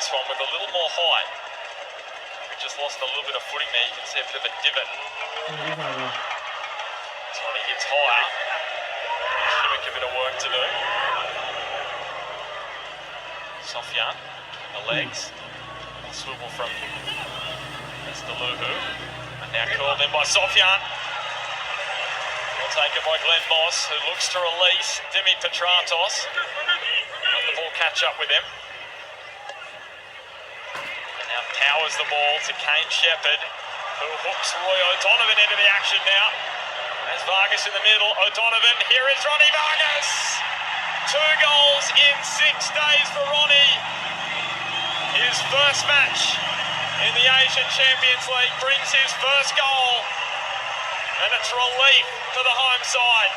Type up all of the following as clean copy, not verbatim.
this one with a little more height. We just lost a little bit of footing there. You can see a bit of a divot. Ronnie hits higher. Shimmick a bit of work to do. Sofian, the legs. A swivel from Estaluhu. And now curled in by Sofian. Well taken by Glenn Moss, who looks to release Dimi Petratos. Let the ball catch up with him. And now powers the ball to Kane Shepherd, who hooks Roy O'Donovan into the action now. There's Vargas in the middle. O'Donovan, here is Ronnie Vargas. 2 goals in 6 days for Ronnie. His first match in the Asian Champions League brings his first goal. And it's relief for the home side.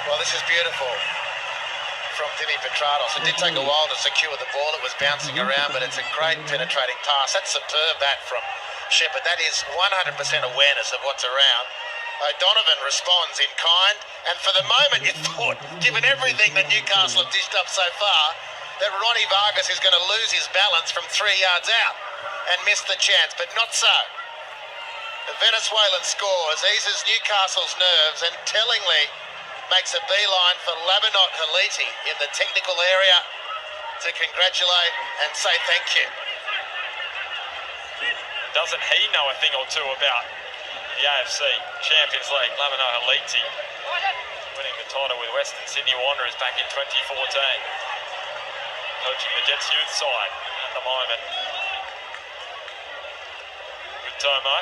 Well, this is beautiful from Dimi Petratos. It did take a while to secure the ball. It was bouncing around, but it's a great penetrating pass. That's superb, that from Shepherd. That is 100% awareness of what's around. O'Donovan responds in kind, and for the moment you thought, given everything that Newcastle have dished up so far, that Ronnie Vargas is going to lose his balance from 3 yards out and miss the chance, but not so. The Venezuelan scores, eases Newcastle's nerves, and tellingly makes a beeline for Labanot Haliti in the technical area to congratulate and say thank you. Doesn't he know a thing or two about the AFC Champions League? Labanot Haliti winning the title with Western Sydney Wanderers back in 2014. Coaching the Jets youth side at the moment. Good Tomo.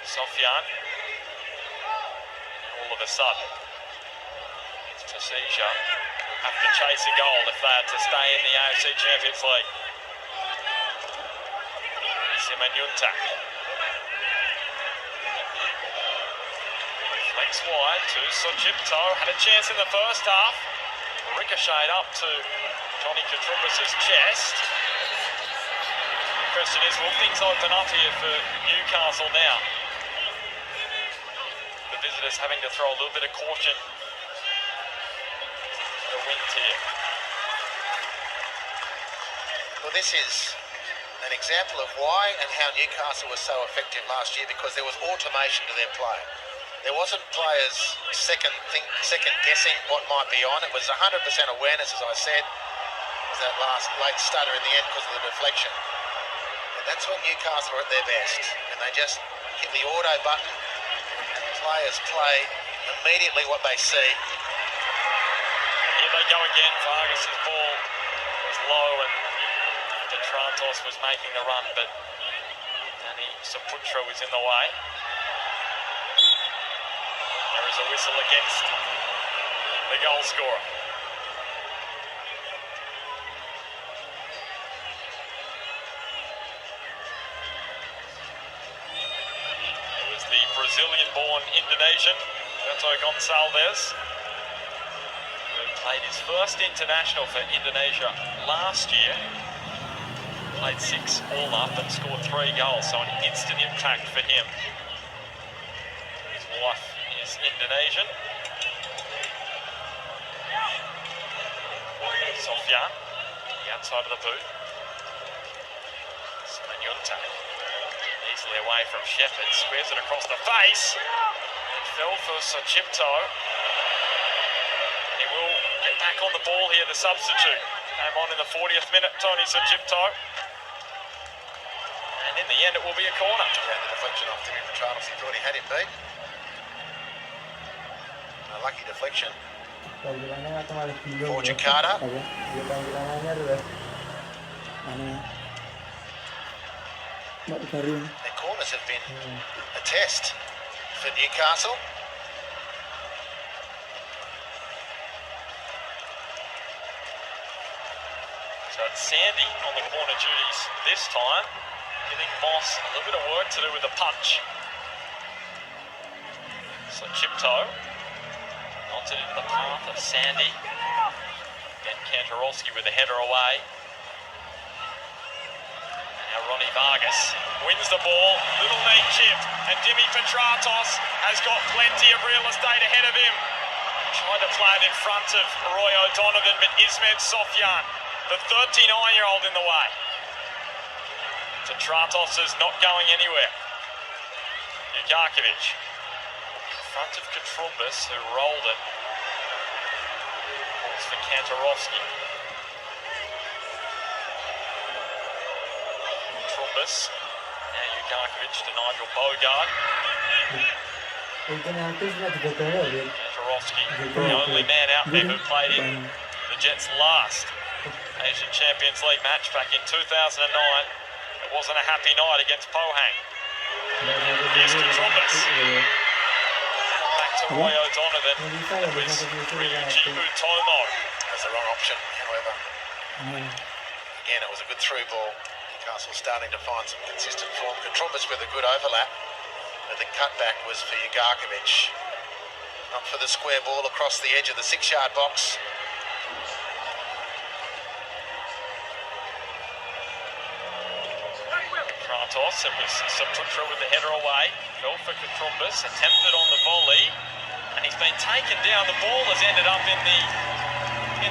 Sofian. All of a sudden, it's Persija who have to chase a goal if they are to stay in the AFC Champions League. Simanyuntak. Flex wide to Sochipto. Had a chance in the first half. Ricocheted up to Johnny Katrumbas' chest. The question is, will things open up here for Newcastle now? The visitors having to throw a little bit of caution to the wind here. Well, this is an example of why and how Newcastle was so effective last year, because there was automation to their play. There wasn't players second guessing what might be on. It was 100% awareness, as I said. It was that last late stutter in the end because of the deflection. And that's when Newcastle are at their best. And they just hit the auto button and players play immediately what they see. Here they go again. Vargas' ball was low and Petratos was making the run, but Danny Saputra was in the way. There is a whistle against the goal scorer. It was the Brazilian-born Indonesian, Beto Gonçalves, who played his first international for Indonesia last year. Played 6 all up and scored 3 goals, so an instant impact for him. His wife is Indonesian. Sofian, the outside of the boot. Simanyuntak, easily away from Shepherd, squares it across the face. It fell for Sochipto. And he will get back on the ball here, the substitute. Came on in the 40th minute, Tony Sochipto. And in the end, it will be a corner. Yeah, the deflection off Dimi Petratos. He thought he had him beat. A lucky deflection for Jakarta. Their corners have been a test for Newcastle. So it's Sandy on the corner duties this time, giving Moss a little bit of work to do with the punch. So Chipto knocks it into the path of Sandy. Then Kantarowski with the header away. And now Ronnie Vargas wins the ball. Little knee shift, and Dimi Petratos has got plenty of real estate ahead of him. Tried to play it in front of Roy O'Donovan, but Ismet Sofyan, the 39-year-old, in the way. Petratos is not going anywhere. Jugarkovic in front of Katrumbis, who rolled it. Calls for Kantarovski. Katrumbis. Now Jugarkovic to Nigel Bogard. Kantarovski, the only man out there who played in the Jets' last Asian Champions League match back in 2009. It wasn't a happy night against Pohang. Here's Katrumbis. Back to Roy O'Donovan. It was Ryuji Utomo. That's the wrong option, however. Again, it was a good through ball. Newcastle starting to find some consistent form. Katrumbis with a good overlap, but the cutback was for Jugarkovic. Not for the square ball across the edge of the 6-yard box. Kratos, it was Saputra with the header away. Fell for Katrumbis, attempted on the volley, and he's been taken down. The ball has ended up in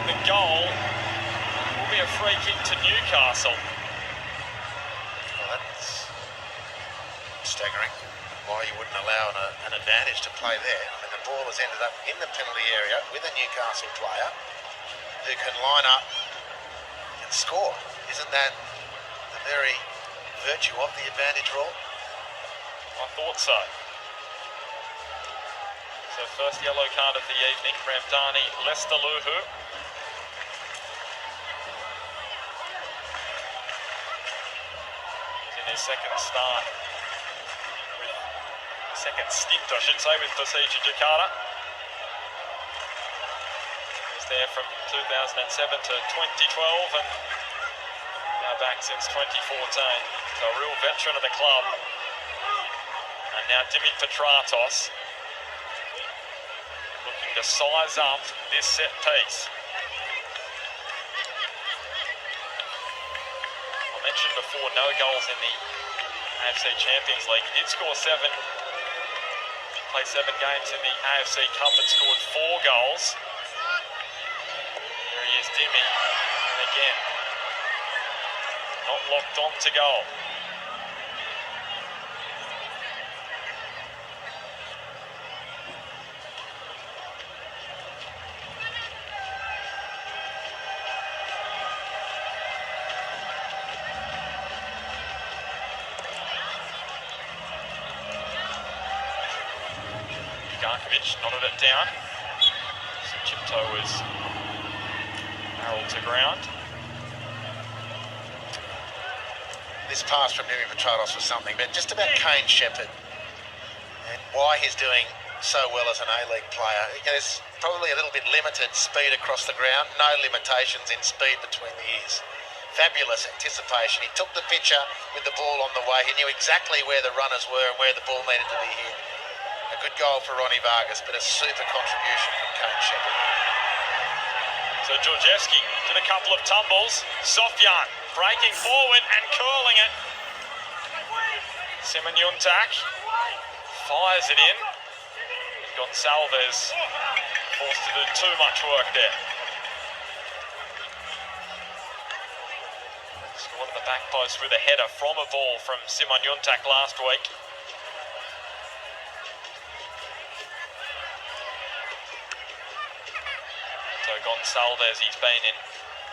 the goal. It will be a free kick to Newcastle. Well, that's staggering. Why you wouldn't allow an advantage to play there. I mean, the ball has ended up in the penalty area with a Newcastle player who can line up and score. Isn't that the very virtue of the advantage rule? I thought so. So first yellow card of the evening, Ramdani Lestaluhu. He's in his second start. Second stint, I should say, with Persija Jakarta. He was there from 2007 to 2012 and now back since 2014. So a real veteran of the club. And now Dimi Petratos looking to size up this set piece. I mentioned before, no goals in the AFC Champions League. He did score 7. Played 7 games in the AFC Cup and scored 4 goals. Here he is, Dimi, and again, not locked on to goal. Jugarkovic knotted it down. So Chipto was barreled to ground. This pass from Dimi Petratos was something, but just about Kane Shepherd and why he's doing so well as an A-League player. There's probably a little bit limited speed across the ground, no limitations in speed between the ears. Fabulous anticipation. He took the picture with the ball on the way. He knew exactly where the runners were and where the ball needed to be hit. A good goal for Ronnie Vargas, but a super contribution from Kane Shepherd. So Georgievski did a couple of tumbles. Sofyan breaking forward and curling it. Simon-Yuntak fires it in. Gonçalves forced to do too much work there. Scored at the back post with a header from a ball from Simon-Yuntak last week. So Gonçalves, he's been in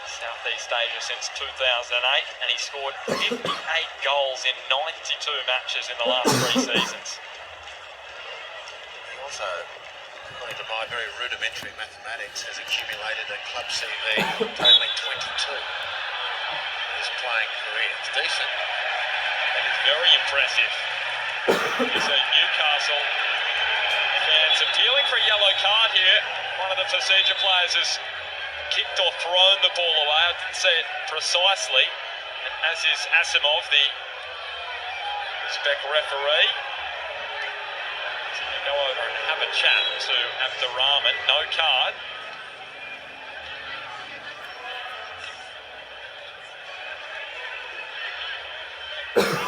Southeast Asia since 2008 and he scored 58 goals in 92 matches in the last 3 seasons. He also, according to my very rudimentary mathematics, has accumulated a club CV totaling 22 in his playing career. It's decent. That is very impressive. You see Newcastle fans appealing for a yellow card here. One of the Persija players has kicked or thrown the ball away. I didn't see it precisely. And as is Asimov, the Uzbek referee. He's going to go over and have a chat to Abdurrahman. No card.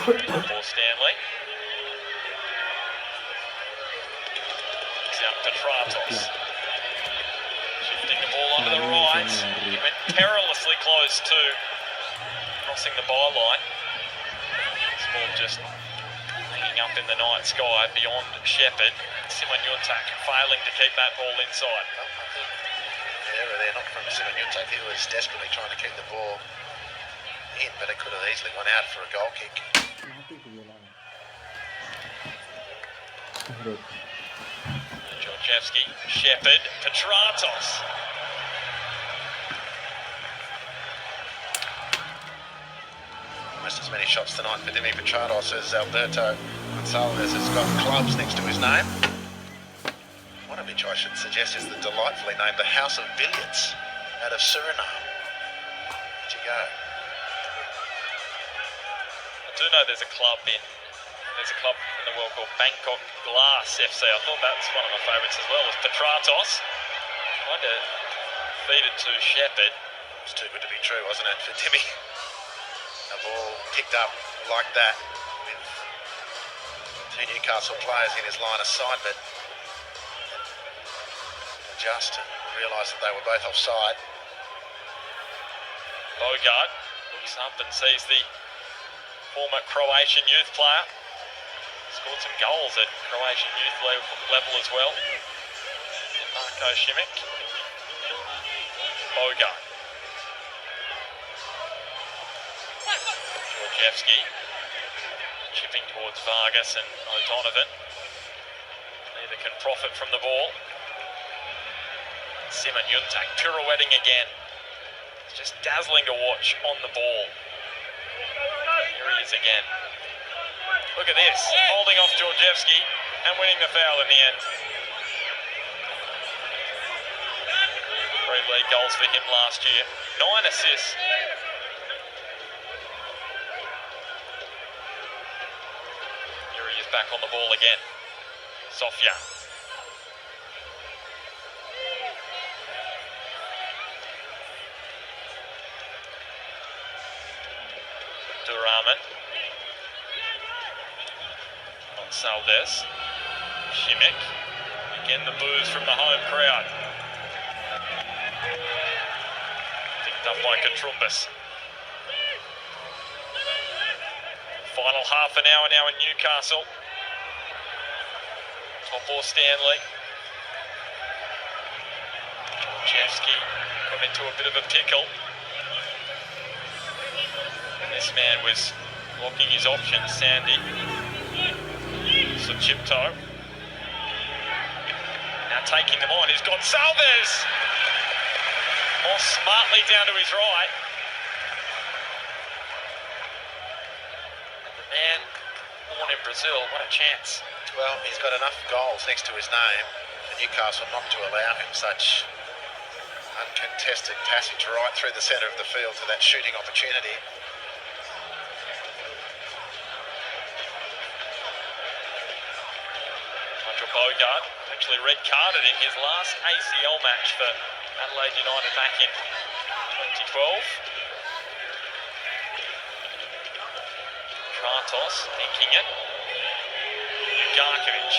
For Stanley. Petratos. Shifting the ball onto the right. He went perilously close to crossing the byline. This ball just hanging up in the night sky beyond Shepherd. Simon Yuntak failing to keep that ball inside. Error there, not from Simon Yuntak. He was desperately trying to keep the ball in, but it could have easily gone out for a goal kick. Georgievski, Shepherd, Petratos. Almost as many shots tonight for Dimi Petratos as Alberto Gonçalves has got clubs next to his name. One of which I should suggest is the delightfully named the House of Billiards out of Suriname. Where'd you go? I do know there's a club in the world called Bangkok Glass FC. I thought that's one of my favourites as well, was Petratos. Trying to feed it to Shepherd. It was too good to be true, wasn't it, for Timmy? A ball picked up like that with two Newcastle players in his line of sight, but just realised that they were both offside. Bogart looks up and sees the former Croatian youth player. Scored some goals at Croatian youth level as well. And Marko Šimić. Bogart. Georgievski chipping towards Vargas and O'Donovan. Neither can profit from the ball. Simon Yuntak pirouetting again. It's just dazzling to watch on the ball. Here he is again. Look at this, holding off Georgievski and winning the foul in the end. 3 league goals for him last year, 9 assists. Here he is back on the ball again. Sofia. Duraman. Gonçalves. Šimić. Again the boos from the home crowd. Picked up by Katrumbas. Final half an hour now in Newcastle. Top or Stanley. Georgievski got into a bit of a pickle. This man was blocking his options, Sandy. Chipto. Now taking them on is Gonçalves. More smartly down to his right. And the man born in Brazil, what a chance. Well, he's got enough goals next to his name for Newcastle not to allow him such uncontested passage right through the centre of the field to that shooting opportunity. Bogart actually red-carded in his last ACL match for Adelaide United back in 2012. Kratos thinking it. Ugarkovic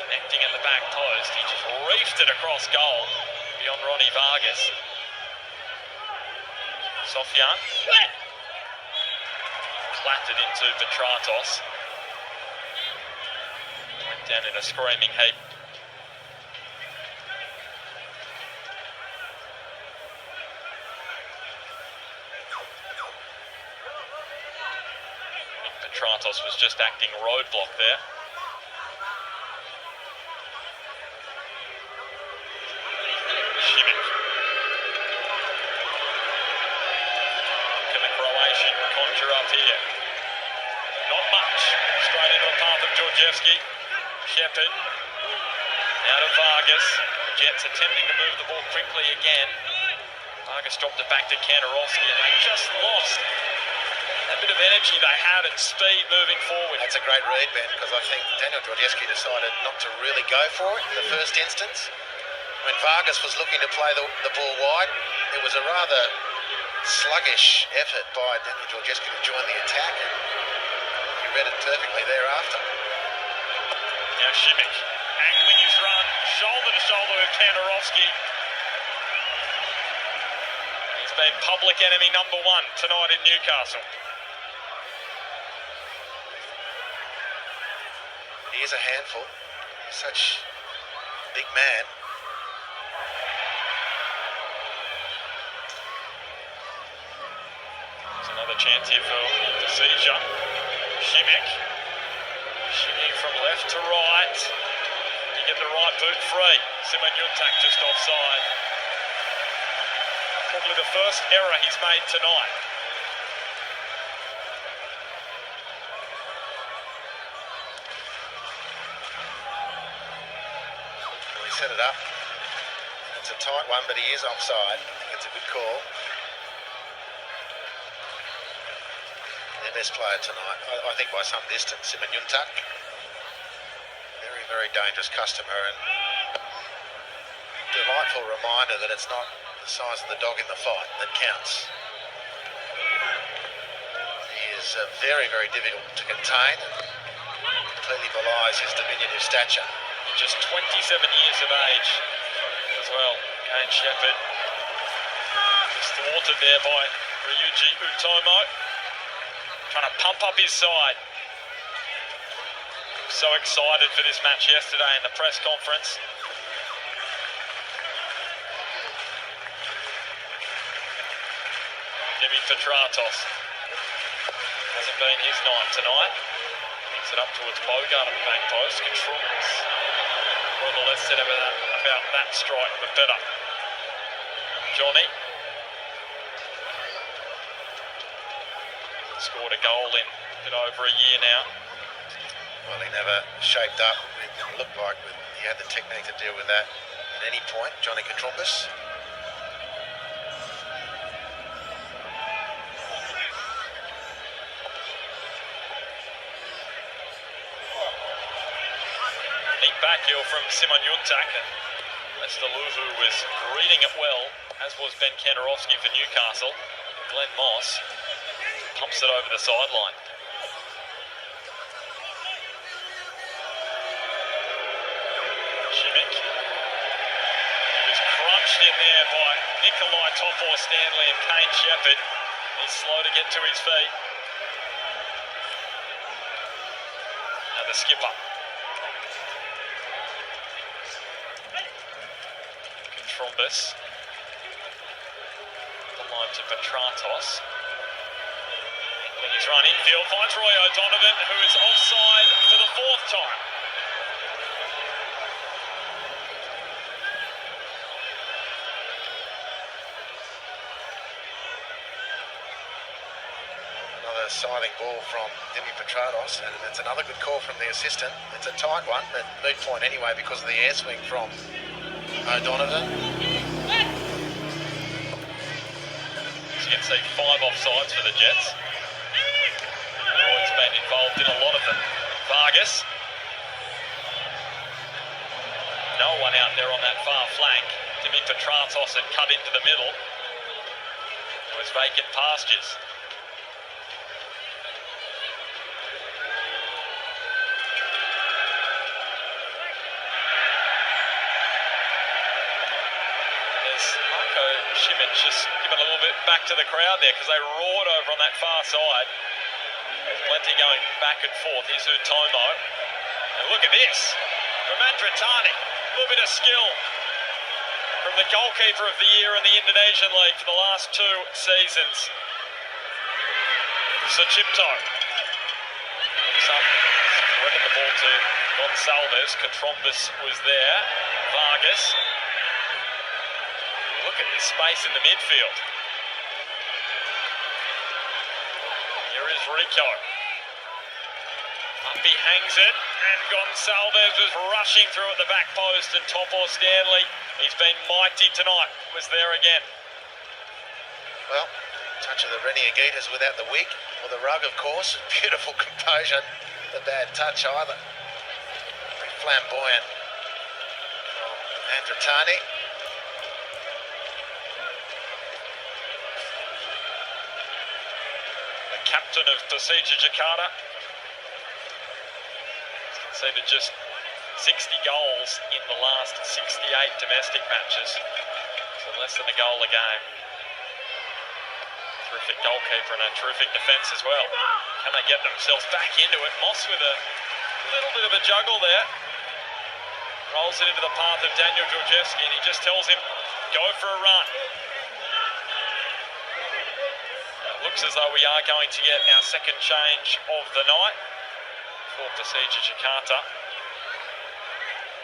connecting at the back post. He just reefed it across goal beyond Ronnie Vargas. Sofian clattered into Petratos. Down in a screaming heap. Petratos was just acting roadblock there. Šimić. Can the Croatian conjure up here? Not much. Straight into a path of Georgievski. Shepherd, now to Vargas. Jets attempting to move the ball quickly again. Vargas dropped it back to Kantarovski and they just lost that bit of energy they had and speed moving forward. That's a great read, Ben, because I think Daniel Georgievski decided not to really go for it in the first instance. When Vargas was looking to play the ball wide, it was a rather sluggish effort by Daniel Georgievski to join the attack, and he read it perfectly thereafter. Now Šimić angling his run, shoulder to Kandarovski. He's been public enemy number one tonight in Newcastle. He is a handful. He's such a big man. There's another chance here for Persija. Šimić. Shimmy from left to right. You get the right boot free. Simon Juntak just offside. Probably the first error he's made tonight. He set it up. It's a tight one, but he is offside. I think it's a good call. Their best player tonight, I think by some distance, Simon Juntak. Very, very dangerous customer, and delightful reminder that it's not the size of the dog in the fight that counts. He is very, very difficult to contain and completely belies his diminutive stature. Just 27 years of age as well. Kane Shepherd just thwarted there by Ryuji Utomo. Trying to pump up his side. So excited for this match yesterday in the press conference. Dimi Petratos. Hasn't been his night tonight. Picks it up towards Bogart at the back post. Controls. Well, the less said about that strike, the better. Johnny. Scored a goal in a bit over a year now. Well, he never shaped up. It looked like he had the technique to deal with that at any point, Johnny Katrumbis. Neat back heel from Simon Juntak, and Lester Luhu was reading it well, as was Ben Kandarovski for Newcastle. Glenn Moss pumps it over the sideline. Šimić. He was crunched in there by Nikolai Topor-Stanley and Kane Shepherd. He's slow to get to his feet. And the skipper. Trombus. The line to Petratos. When he's run infield, finds Roy O'Donovan, who is offside for the fourth time. Another scything ball from Dimi Petratos, and it's another good call from the assistant. It's a tight one, but moot point anyway because of the air swing from O'Donovan. So you can see 5 offsides for the Jets. Roy's been involved in a lot of them. Vargas. No one out there on that far flank. Dimi Petratos had cut into the middle. It was vacant pastures. Šimić just giving a little bit back to the crowd there because they roared over on that far side. There's plenty going back and forth. Here's Utomo. And look at this. From Andratani. A little bit of skill from the goalkeeper of the year in the Indonesian League for the last 2 seasons. Sucipto. Spreading the ball to Gonçalves. Katrumbis was there. Vargas. Look at this space in the midfield. Here is Rico. Up he hangs it, and Gonçalves was rushing through at the back post, and Topor-Stanley, he's been mighty tonight, was there again. Well, touch of the Renegatas without the wig, or the rug, of course. Beautiful composure, not a bad touch either. Very flamboyant from Andratani. Captain of Persija Jakarta. Conceded just 60 goals in the last 68 domestic matches. So less than a goal a game. Terrific goalkeeper and a terrific defence as well. Can they get themselves back into it? Moss with a little bit of a juggle there. Rolls it into the path of Daniel Georgievski and he just tells him, go for a run. It looks as though we are going to get our second change of the night for Persija Jakarta.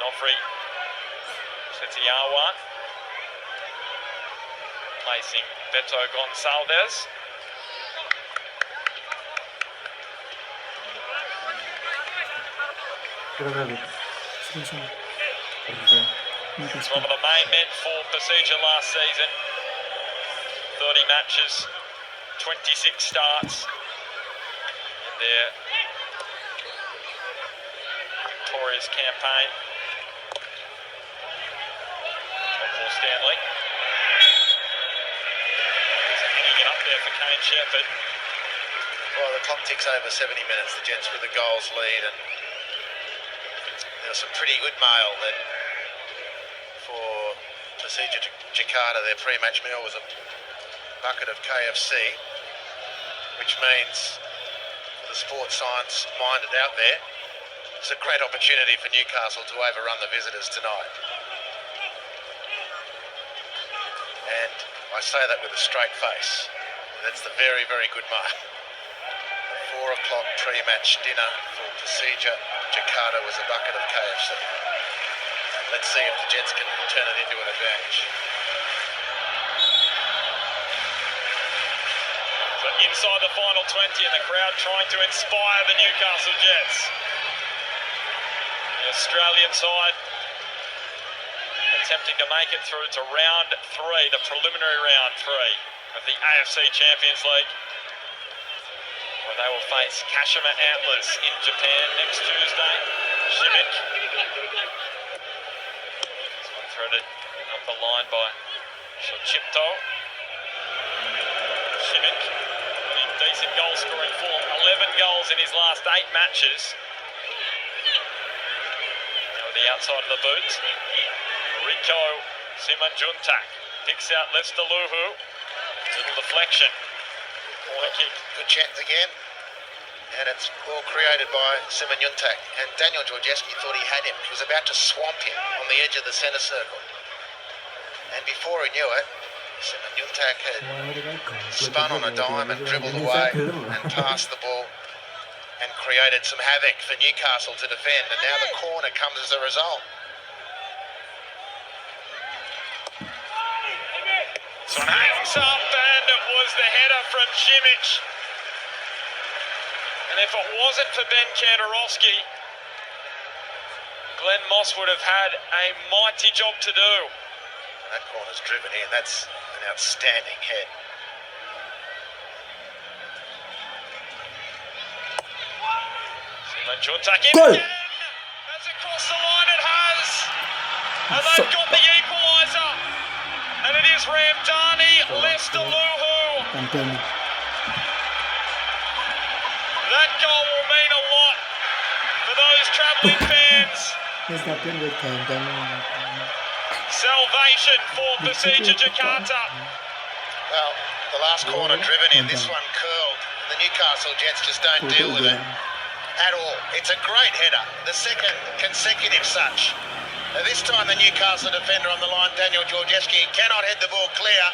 Nofri Setiawan placing Beto Gonçalves. He's one of the main men for Persija last season. 30 matches, 26 starts in their victorious campaign. Paul Stanley. Hanging it up there for Kane Shepherd. Well, the clock ticks over 70 minutes. The Jets with the goals lead, and there was some pretty good mail that for Persija Jakarta. Their pre-match meal was a bucket of KFC, which means the sports science minded out there, it's a great opportunity for Newcastle to overrun the visitors tonight. And I say that with a straight face. That's the very, very good mark. 4 o'clock pre-match dinner for Persija Jakarta was a bucket of KFC. Let's see if the Jets can turn it into an advantage. So inside the final 20 and the crowd trying to inspire the Newcastle Jets. The Australian side attempting to make it through to round 3, the preliminary round 3 of the AFC Champions League, where they will face Kashima Antlers in Japan next Tuesday. Šimić. This one threaded up the line by Shochipto. Šimić in decent goal scoring form, 11 goals in his last 8 matches. Now the outside of the boot. Rico Simanjuntak picks out Lester Luhu. Little deflection. Corner kick. Good chance again. And it's ball created by Simanjuntak. And Daniel Georgievski thought he had him. He was about to swamp him on the edge of the centre circle. And before he knew it, Simanjuntak had spun on a dime and dribbled away and passed the ball and created some havoc for Newcastle to defend. And now the corner comes as a result. So it hangs up, and it was the header from Šimić. And if it wasn't for Ben Kantorowski, Glenn Moss would have had a mighty job to do. That corner's driven in. That's an outstanding head. Simanjuntak in Goal! again. As across the line it has. And they've got the equaliser. And it is Ramdani Lester Luhu. That goal will mean a lot for those travelling fans. Salvation for Persija Jakarta. Well, the last corner driven in, this one curled. The Newcastle Jets just don't deal with it at all. It's a great header, the second consecutive such. Now this time the Newcastle defender on the line, Daniel Georgievski, cannot head the ball clear.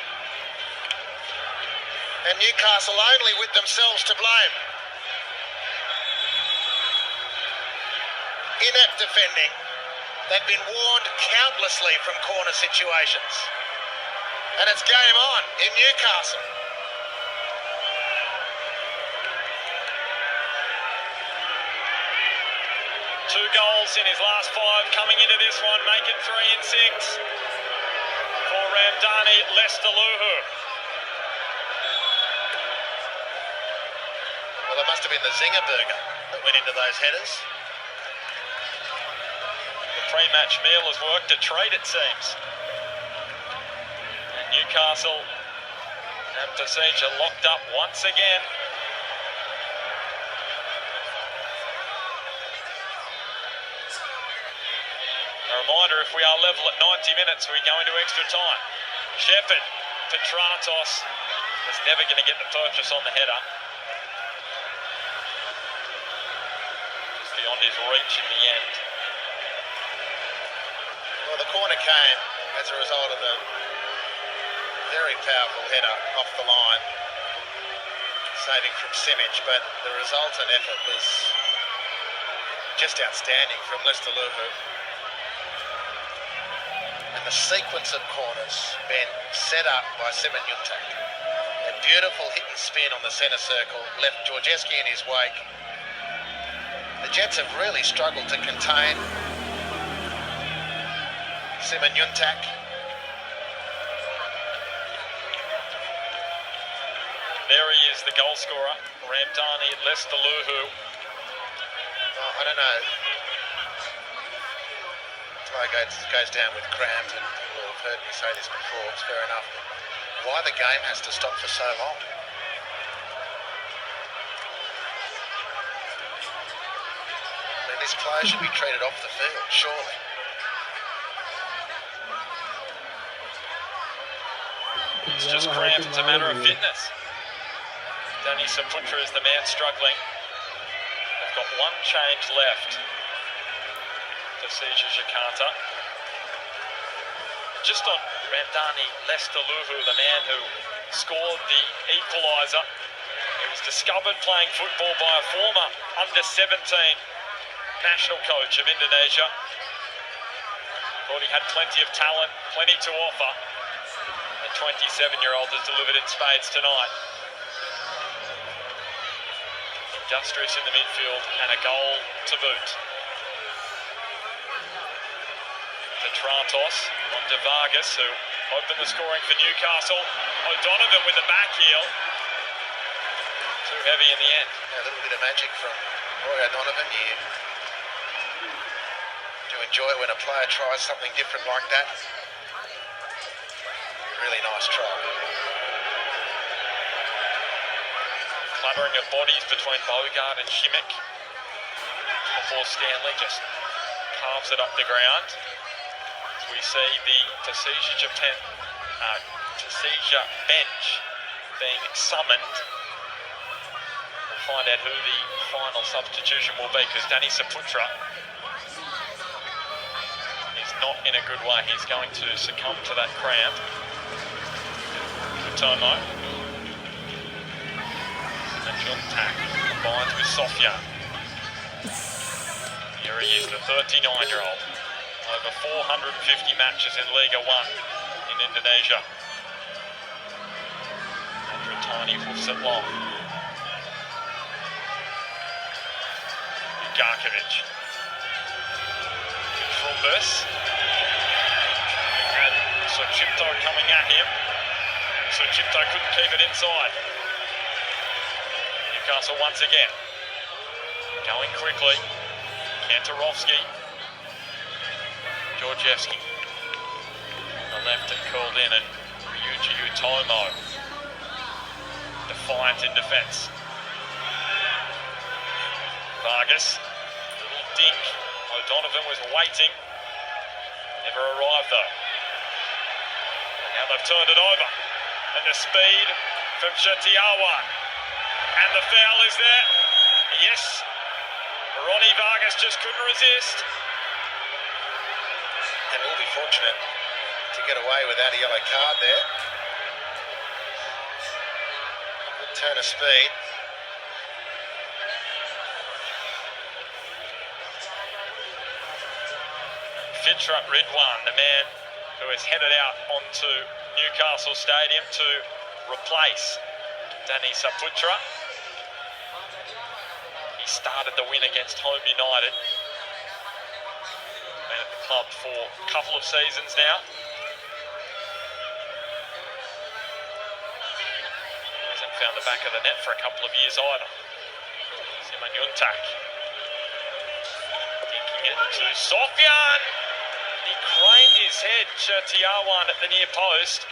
And Newcastle only with themselves to blame. Inept defending. They've been warned countlessly from corner situations. And it's game on in Newcastle. Two goals in his last 5 coming into this one, making 3 in 6 for Ramdani Lester Luhu. Well, it must have been the Zinger burger that went into those headers. The pre-match meal has worked a treat, it seems. And Newcastle and Persija locked up once again. Reminder, if we are level at 90 minutes, we go into extra time. Shepherd, Petratos was never going to get the purchase on the header. Just beyond his reach in the end. Well, the corner came as a result of a very powerful header off the line, saving from Simic, but the resultant effort was just outstanding from Lester Luhu. And the sequence of corners been set up by Simon Yuntak. A beautiful hit and spin on the centre circle, left Georgescu in his wake. The Jets have really struggled to contain Simon Yuntak. There he is, the goal scorer, Ramdani Lester Luhu. Oh, I don't know. Ty goes down with cramp, and people have heard me say this before, it's fair enough. But why the game has to stop for so long? I mean, this player should be treated off the field, surely. It's just cramp, it's a matter of fitness. Danny Saputra is the man struggling. They've got one change left. Persija Jakarta. Just on Ramdani Lester Luhu, the man who scored the equaliser. He was discovered playing football by a former under-17 national coach of Indonesia. Thought he had plenty of talent, plenty to offer. The 27-year-old has delivered in spades tonight. Industrious in the midfield and a goal to boot. Petratos on to Vargas, who opened the scoring for Newcastle. O'Donovan with the back heel. Too heavy in the end. Yeah, a little bit of magic from Roy O'Donovan. Do you enjoy when a player tries something different like that? Really nice try. Clattering of bodies between Bogart and Shimmick before Stanley just carves it up the ground. We see the Persija bench being summoned. We'll find out who the final substitution will be, because Danny Saputra is not in a good way. He's going to succumb to that cramp. Tomo. And Juntak combines with Sofyan. Here he is, the 39-year-old. Over 450 matches in Liga 1 in Indonesia. Andrew Tiny hoofs it long. Garkovic. Trumbus. And Suchipto coming at him. Suchipto couldn't keep it inside. Newcastle once again. Going quickly. Kantarovski. Georgescu. The left and curled in, and Ryuji Utomo defiant in defence. Vargas, little dink. O'Donovan was waiting. Never arrived though. And now they've turned it over. And the speed from Setiawan. And the foul is there. Yes. Ronnie Vargas just couldn't resist. And will be fortunate to get away without a yellow card there. Good turn of speed. Fitra Ridwan, the man who has headed out onto Newcastle Stadium to replace Danny Saputra. He started the win against Home United. Been at the club for a couple of seasons now. Hasn't found the back of the net for a couple of years either. Simon Yuntak. Dinking it to Sofyan. He craned his head, Setiawan, at the near post.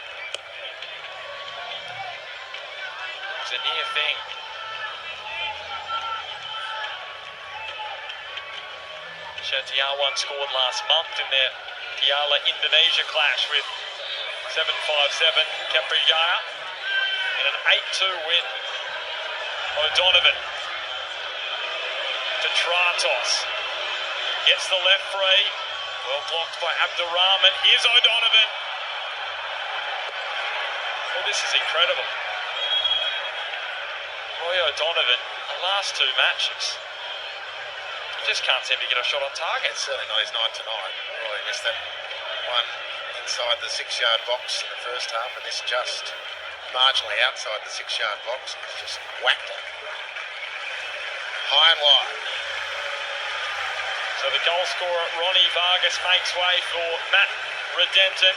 It was a near thing. Shantiawan scored last month in their Piala Indonesia clash with 757 Persija in an 8-2 win. O'Donovan to Tratos, gets the left free, well blocked by Abdurrahman. Here's O'Donovan. Well, this is incredible. Roy O'Donovan, the last two matches, just can't seem to get a shot on target. It's certainly not his night tonight. Roy missed that one inside the 6-yard box in the first half, and this just marginally outside the 6-yard box. He's just whacked it. High and wide. So the goal scorer, Ronnie Vargas, makes way for Matt Redenton,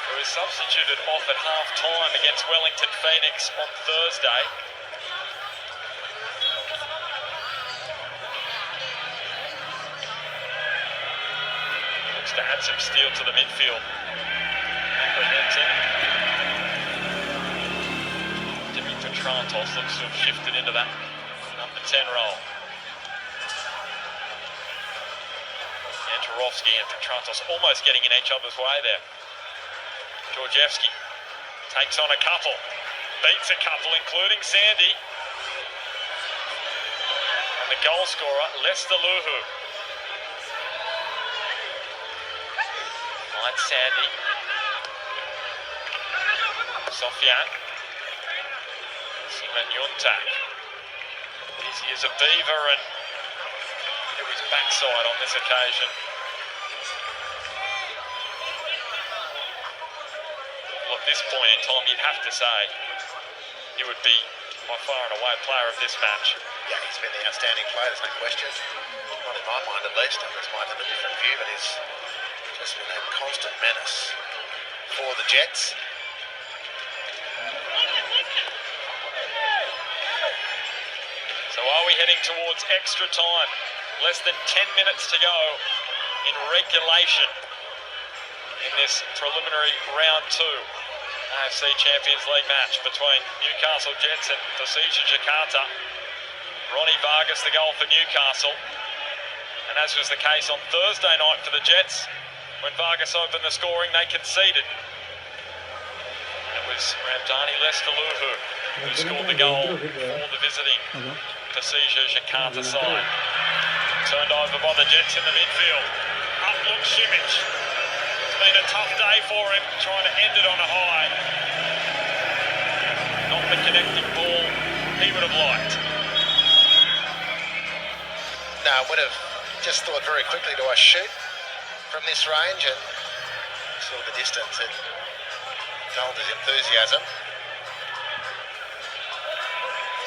who is substituted off at half-time against Wellington Phoenix on Thursday. To add some steel to the midfield. Jimmy Petrantos looks to have shifted into that number 10 role. Antorovsky and Petrantos almost getting in each other's way there. Georgievski takes on a couple, beats a couple, including Sandy. And the goal scorer, Lester Luhu. Sandy, Sofian, Simon Yuntak, busy as a beaver, and it was backside on this occasion. Well, at this point in time, you'd have to say he would be by far and away player of this match. Yeah, he's been the outstanding player, there's no question. Not in my mind at least, others might have a different view, but he's just been a constant menace for the Jets. So are we heading towards extra time? Less than 10 minutes to go in regulation in this preliminary round 2 AFC Champions League match between Newcastle Jets and Persija Jakarta. Ronnie Vargas the goal for Newcastle, and as was the case on Thursday night for the Jets, when Vargas opened the scoring, they conceded. It was Ramdani Lestaluhu who scored the goal for the visiting Persija Jakarta side. Turned over by the Jets in the midfield. Up looks Simic. It's been a tough day for him, trying to end it on a high. Not the connecting ball he would have liked. No, I would have just thought very quickly, do I shoot from this range? And saw the distance, it dulled his enthusiasm.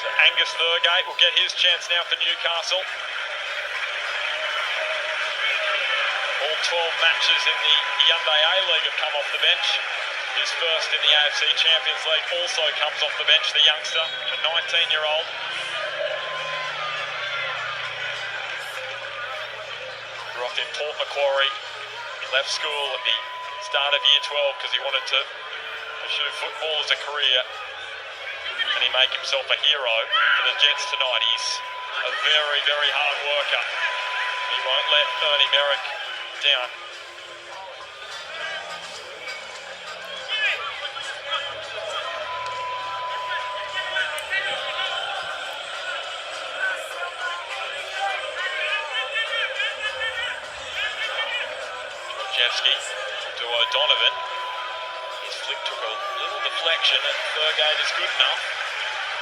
So Angus Thurgate will get his chance now for Newcastle. All 12 matches in the Hyundai A-League have come off the bench. His first in the AFC Champions League also comes off the bench, the youngster, a 19-year-old. Grew up in Port Macquarie. He left school at the start of year 12 because he wanted to pursue football as a career, and he made himself a hero for the Jets tonight. He's a very, very hard worker. He won't let Ernie Merrick down. Georgievski to O'Donovan. His flick took a little deflection, and Thurgate is good enough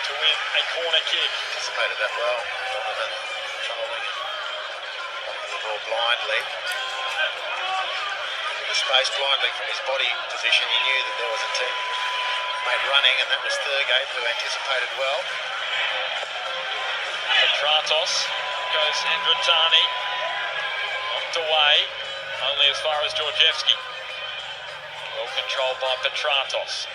to win a corner kick. Anticipated that well. Donovan controlling the ball blindly. The space blindly from his body position. He knew that there was a teammate running, and that was Thurgate, who anticipated well. Petratos goes Andratani. Knocked away, only as far as Georgievski. Well controlled by Petratos.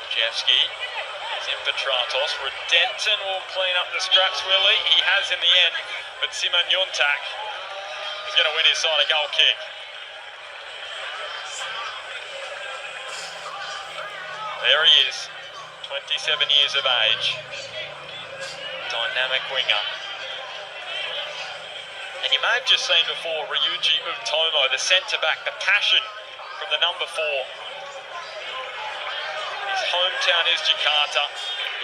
Georgievski is in Petratos. Redenton will clean up the scraps, will he? He has in the end, but Simon Yuntak is going to win his side a goal kick. There he is, 27 years of age. Dynamic winger. And you may have just seen before Ryuji Utomo, the centre-back, the passion from the number 4. His hometown is Jakarta.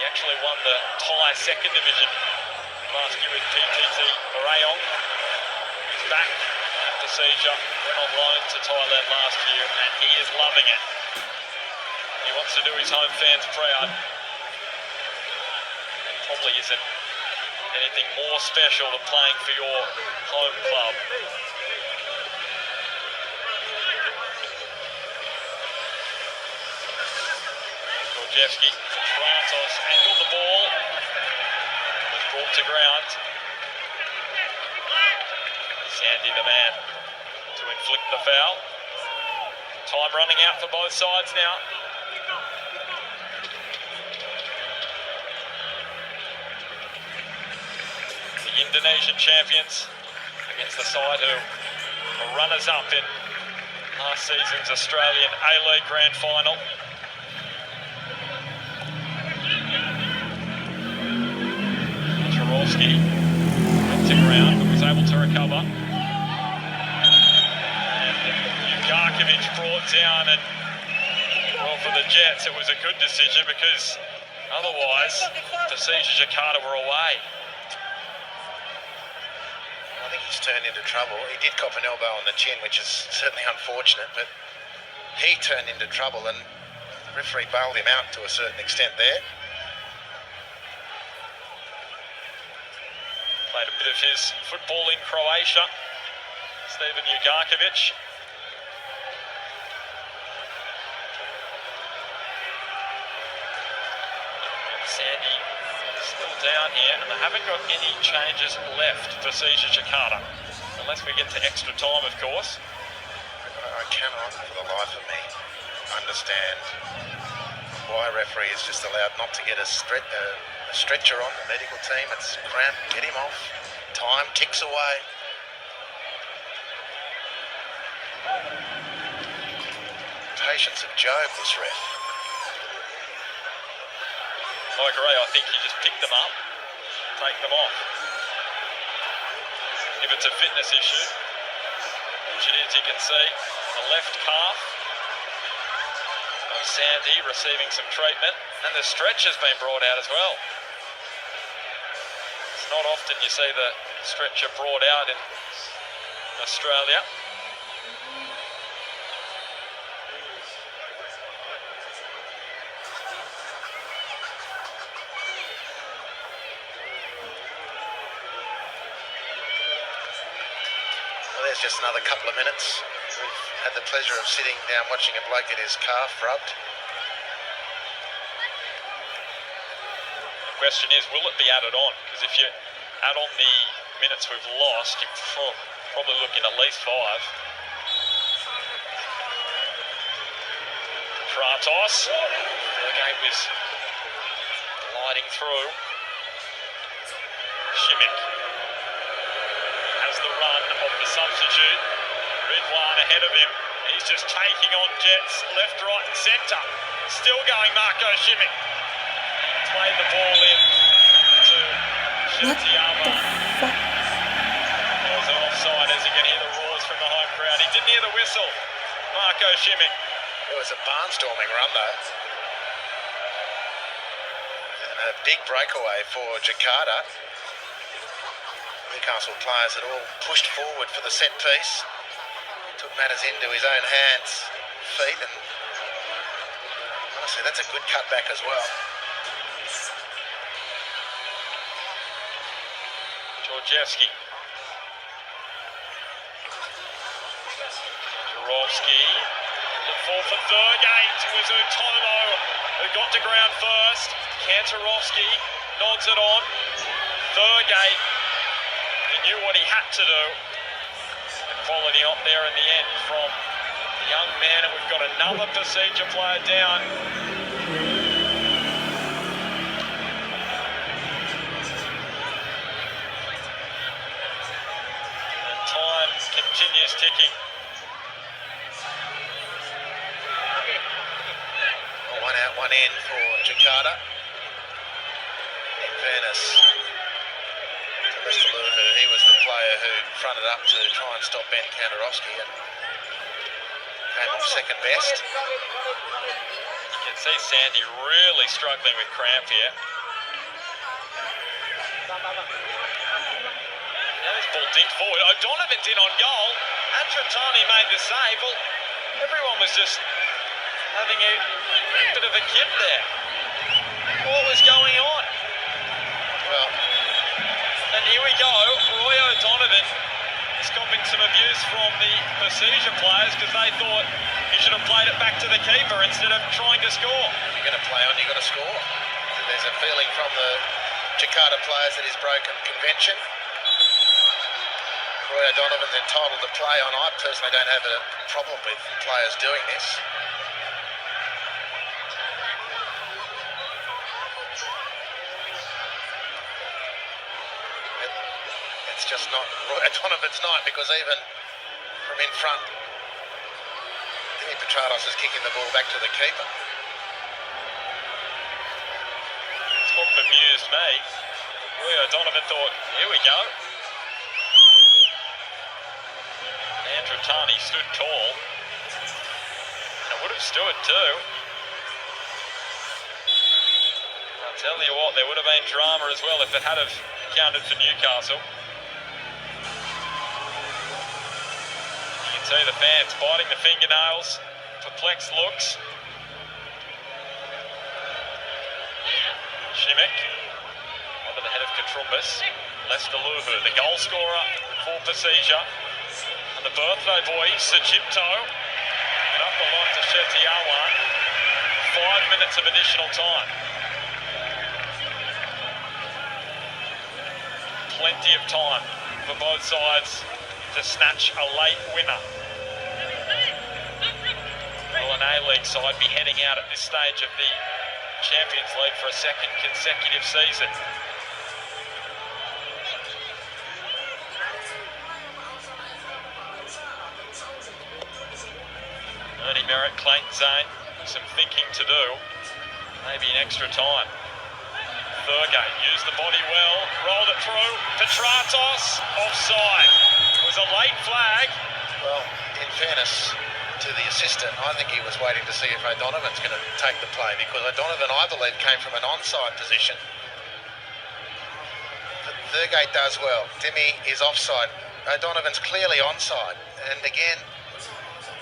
He actually won the Thai second division last year with PTT Rayong. He's back at Persija, went on loan to Thailand last year, and he is loving it. He wants to do his home fans proud. Probably isn't anything more special than playing for your home club. Gorjevski, Stratos angled the ball, was brought to ground. Sandy the man to inflict the foul. Time running out for both sides now. The Indonesian champions against the side who were runners-up in last season's Australian A-League Grand Final. Jaworski went to ground but was able to recover. And Jugarkovic brought down, and well, for the Jets it was a good decision because otherwise Persija Jakarta were away. I think he's turned into trouble. He did cop an elbow on the chin, which is certainly unfortunate, but he turned into trouble and the referee bailed him out to a certain extent there. Played a bit of his football in Croatia, Steven Jugarkovic. And Sandy still down here, and they haven't got any changes left for Persija Jakarta, unless we get to extra time, of course. I cannot, for the life of me, understand why a referee is just allowed not to get a stretcher on the medical team. It's cramp, get him off. Time ticks away. Patience of Job, this ref. I agree, I think you just pick them up, take them off. If it's a fitness issue, which it is, you can see the left calf of Sandy receiving some treatment, and the stretch has been brought out as well. It's not often you see the stretcher brought out in Australia. Well, there's just another couple of minutes. We've had the pleasure of sitting down watching a bloke get his calf rubbed. The question is, will it be added on? Because if you add on the minutes we've lost, you're probably looking at least 5. Stratos, the game was gliding through. Šimić has the run of the substitute. Ridwan ahead of him. He's just taking on Jets left, right and centre. Still going Marco Šimić. Played the ball in to Shetiyama. There's an offside as you can hear the roars from the home crowd. He didn't hear the whistle. Marco Šimić. It was a barnstorming run though. And a big breakaway for Jakarta. Newcastle players had all pushed forward for the set piece. Took matters into his own hands, feet, and honestly, that's a good cutback as well. Gorjevski. Jaworski. Look for Thurgate. It was Utomo who got to ground first. Kantarovski nods it on. Thurgate, he knew what he had to do. The quality up there in the end from the young man, and we've got another Persija player down. And time continues ticking. One out, one in for Jakarta. In fairness to He was the player who fronted up to try and stop Ben Kantarowski and came off second best. You can see Sandy really struggling with cramp here. Now this ball dinked forward. O'Donovan's in on goal. Antratani made the save. Well, everyone was just having a bit of a kip there. What was going on? Well, and here we go. Roy O'Donovan is copping some abuse from the Persija players because they thought he should have played it back to the keeper instead of trying to score. If you're going to play on, you've got to score. There's a feeling from the Jakarta players that he's broken convention. Roy O'Donovan's entitled to play on. I personally don't have a problem with players doing this. It's just not Roy O'Donovan's night, because even from in front, Dimi Petratos is kicking the ball back to the keeper. It's what bemused me. Roy O'Donovan thought, here we go. Antratani stood tall, and it would have stood too. I'll tell you what, there would have been drama as well if it had have counted for Newcastle. You can see the fans biting the fingernails, perplexed looks. Šimić onto the head of Katrumbas. Lester Luhu, the goal scorer for Persija. And the birthday boy, Sajipto, and up the line to Shetty-Awan. 5 minutes of additional time. Plenty of time for both sides to snatch a late winner. Will an A-League side be heading out at this stage of the Champions League for a second consecutive season? Ernie Merritt, Clayton Zane, some thinking to do. Maybe an extra time. Thurgate used the body well, rolled it through. Petratos, offside. It was a late flag. Well, in fairness to the assistant, I think he was waiting to see if O'Donovan's going to take the play, because O'Donovan, I believe, came from an onside position. Thurgate does well. Dimi is offside. O'Donovan's clearly onside. And again,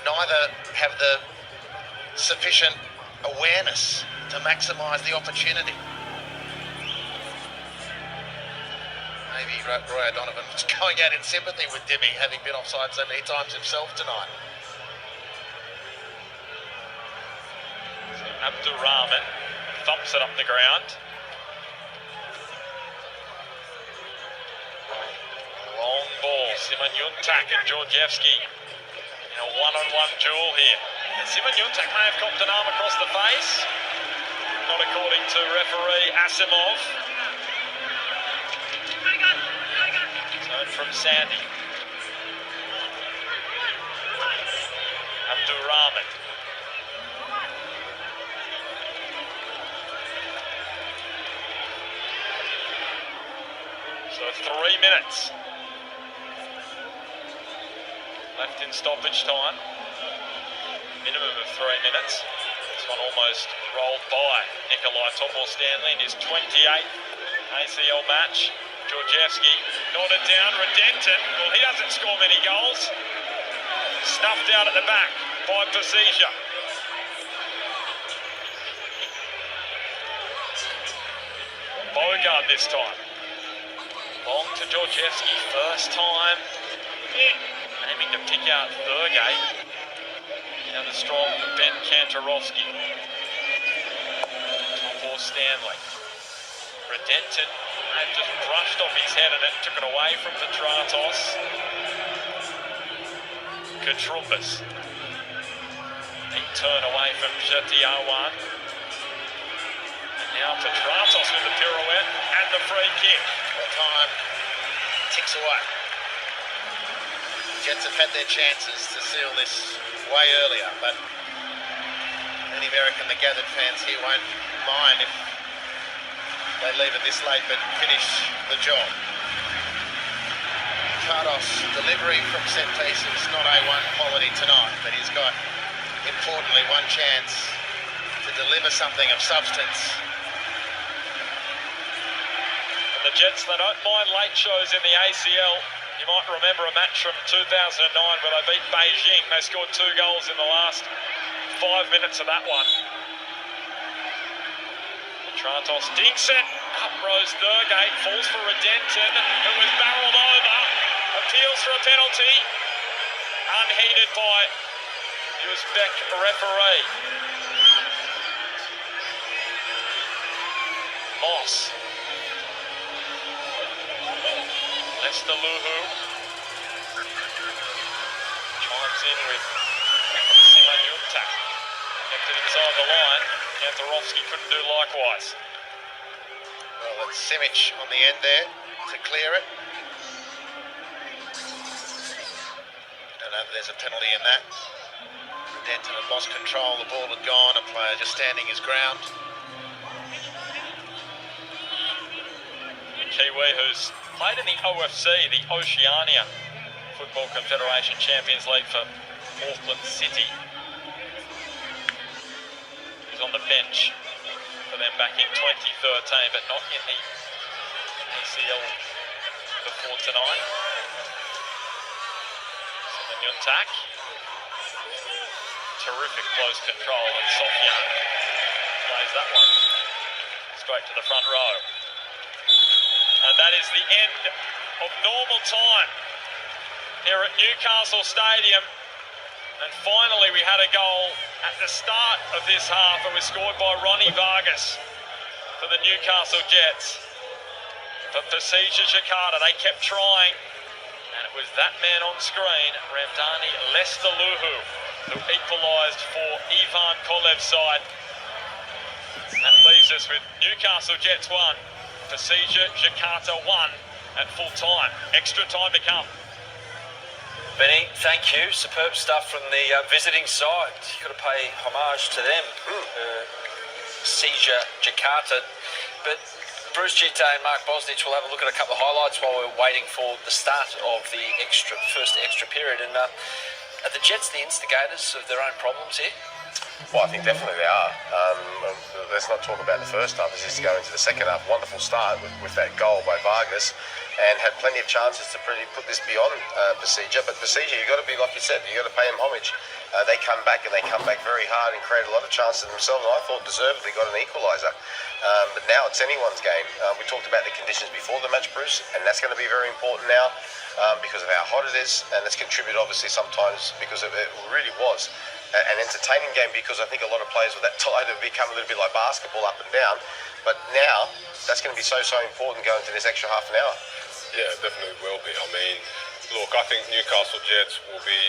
neither have the sufficient awareness to maximise the opportunity. Maybe Roy O'Donovan was going out in sympathy with Dimi, having been offside so many times himself tonight. Abdurrahman thumps it up the ground. Long ball, Simon Yuntak and Georgievski. A one-on-one duel here. And Simon Yuntak may have copped an arm across the face. Not according to referee Asimov. Turn from Sandy. Abdurrahman. So 3 minutes left in stoppage time. Minimum of 3 minutes. This one almost rolled by Nikolai Topor-Stanley in his 28th ACL match. Georgievski nodded down. Redenton, well, he doesn't score many goals. Snuffed out at the back by Persija. Bogard this time. Long to Georgievski, first time. Aiming to pick out Thurgate. Now the strong Ben Kantarowski. Topor-Stanley. Redenton just brushed off his head and it took it away from Petratos. Katrumbas. Neat turn away from Shetty-Awan. And now Petratos with the pirouette and the free kick. Well, time ticks away. Jets have had their chances to seal this way earlier, but any American, the gathered fans here won't mind if they leave it this late but finish the job. Petratos, delivery from set pieces, not A1 quality tonight, but he's got, importantly, one chance to deliver something of substance. And the Jets, they don't mind late shows in the ACL. You might remember a match from 2009 where they beat Beijing. They scored 2 goals in the last 5 minutes of that one. Petratos dinks it. Up rose Thurgate, falls for Redenton, who was barrelled over. Appeals for a penalty. Unheeded by Uzbek referee. Moss. Lester Luhu chimes in with Simanyuntak. Kept it inside the line. Kantarovski couldn't do likewise. Well, it's Simic on the end there to clear it. Don't know if there's a penalty in that. Denton had lost control, the ball had gone, a player just standing his ground. Kiwi, who's played in the OFC, the Oceania Football Confederation Champions League for Auckland City. He's on the bench for them back in 2013, but not in the ACL before tonight. Simanyuntak. Terrific close control, and Sofyan plays that one straight to the front row. And that is the end of normal time here at Newcastle Stadium. And finally we had a goal at the start of this half. It was scored by Ronnie Vargas for the Newcastle Jets. For Persija Jakarta, they kept trying. And it was that man on screen, Ramdani Lestaluhu, who equalised for Ivan Kolev's side. That leaves us with Newcastle Jets 1, Persija Jakarta 1 at full time. Extra time to come. Benny, thank you. Superb stuff from the visiting side. You've got to pay homage to them. Persija Jakarta. But Bruce Gitte and Mark Bosnich will have a look at a couple of highlights while we're waiting for the start of the first extra period. And are the Jets the instigators of their own problems here? Well, I think definitely they are. Let's not talk about the first half. Let's just go into the second half. Wonderful start with that goal by Vargas, and had plenty of chances to pretty put this beyond Persija. But Persija, you've got to be, like you said, you've got to pay them homage. They come back, and they come back very hard and create a lot of chances themselves. And I thought deservedly got an equaliser. But now it's anyone's game. We talked about the conditions before the match, Bruce, and that's going to be very important now because of how hot it is. And it's contributed, obviously, sometimes because it really was an entertaining game, because I think a lot of players with that tired have become a little bit like basketball, up and down. But now that's going to be so important going to this extra half an hour. Yeah, definitely will be. I mean, look, I think Newcastle Jets will be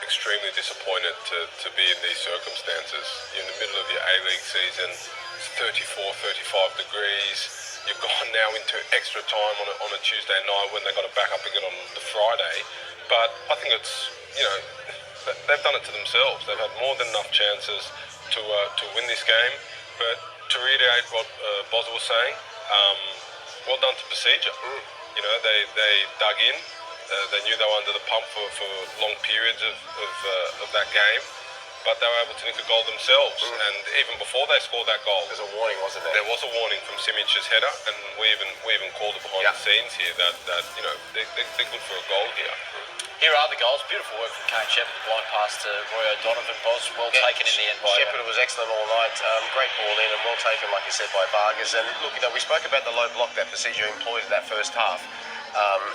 extremely disappointed to be in these circumstances. You're in the middle of your A-League season, it's 34, 35 degrees. You've gone now into extra time on a Tuesday night when they've got to back up again on the Friday. But I think it's, they've done it to themselves. They've had more than enough chances to win this game. But to reiterate what Boz was saying, well done to Persija. They dug in. They knew they were under the pump for long periods of that game, but they were able to nick a goal themselves. And even before they scored that goal, There's a warning, wasn't there? There was a warning from Simic's header, and we even called it behind the scenes here that they're good for a goal here. Here are the goals. Beautiful work from Kane Shepherd. Blind pass to Roy O'Donovan. Boz, well taken in the end by Shepherd was excellent all night. Great ball in and well taken, like you said, by Vargas. And look, we spoke about the low block that Persija employed in that first half.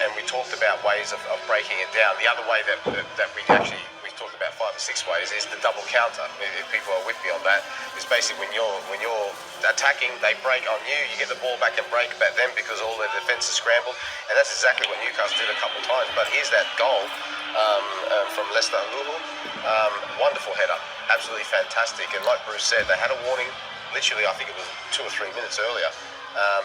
And we talked about ways of breaking it down. The other way that we talked about 5 or 6 ways is the double counter. If people are with me on that, is basically when you're attacking, they break on you. You get the ball back and break back them because all their defence is scrambled, and that's exactly what Newcastle did a couple of times. But here's that goal from Lester Lulu. Wonderful header, absolutely fantastic. And like Bruce said, they had a warning. Literally, I think it was 2 or 3 minutes earlier.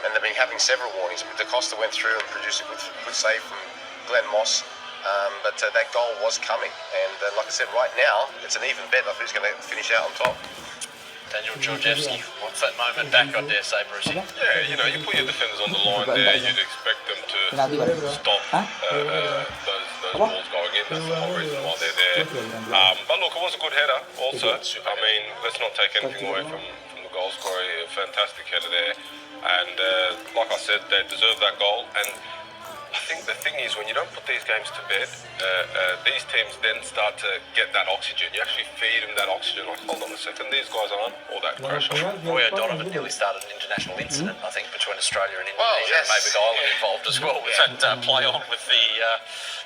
And they've been having several warnings. But Da Costa went through and produced a good save from Glenn Moss. But that goal was coming. And like I said, right now, it's an even bet of who's going to finish out on top. Daniel Georgievski wants that moment back, I dare say, Brucey. Yeah, you put your defenders on the line there, you'd expect them to stop those those balls going in. That's the whole reason why they're there. But look, it was a good header also. I mean, let's not take anything away from the goal scorer. A fantastic header there. And like I said, they deserve that goal. And I think the thing is, when you don't put these games to bed, these teams then start to get that oxygen. You actually feed them that oxygen. Like, hold on a second, these guys aren't all that crash. Roy O'Donovan nearly started an international incident, I think, between Australia and Indonesia, and maybe Ireland involved as well with that play on with the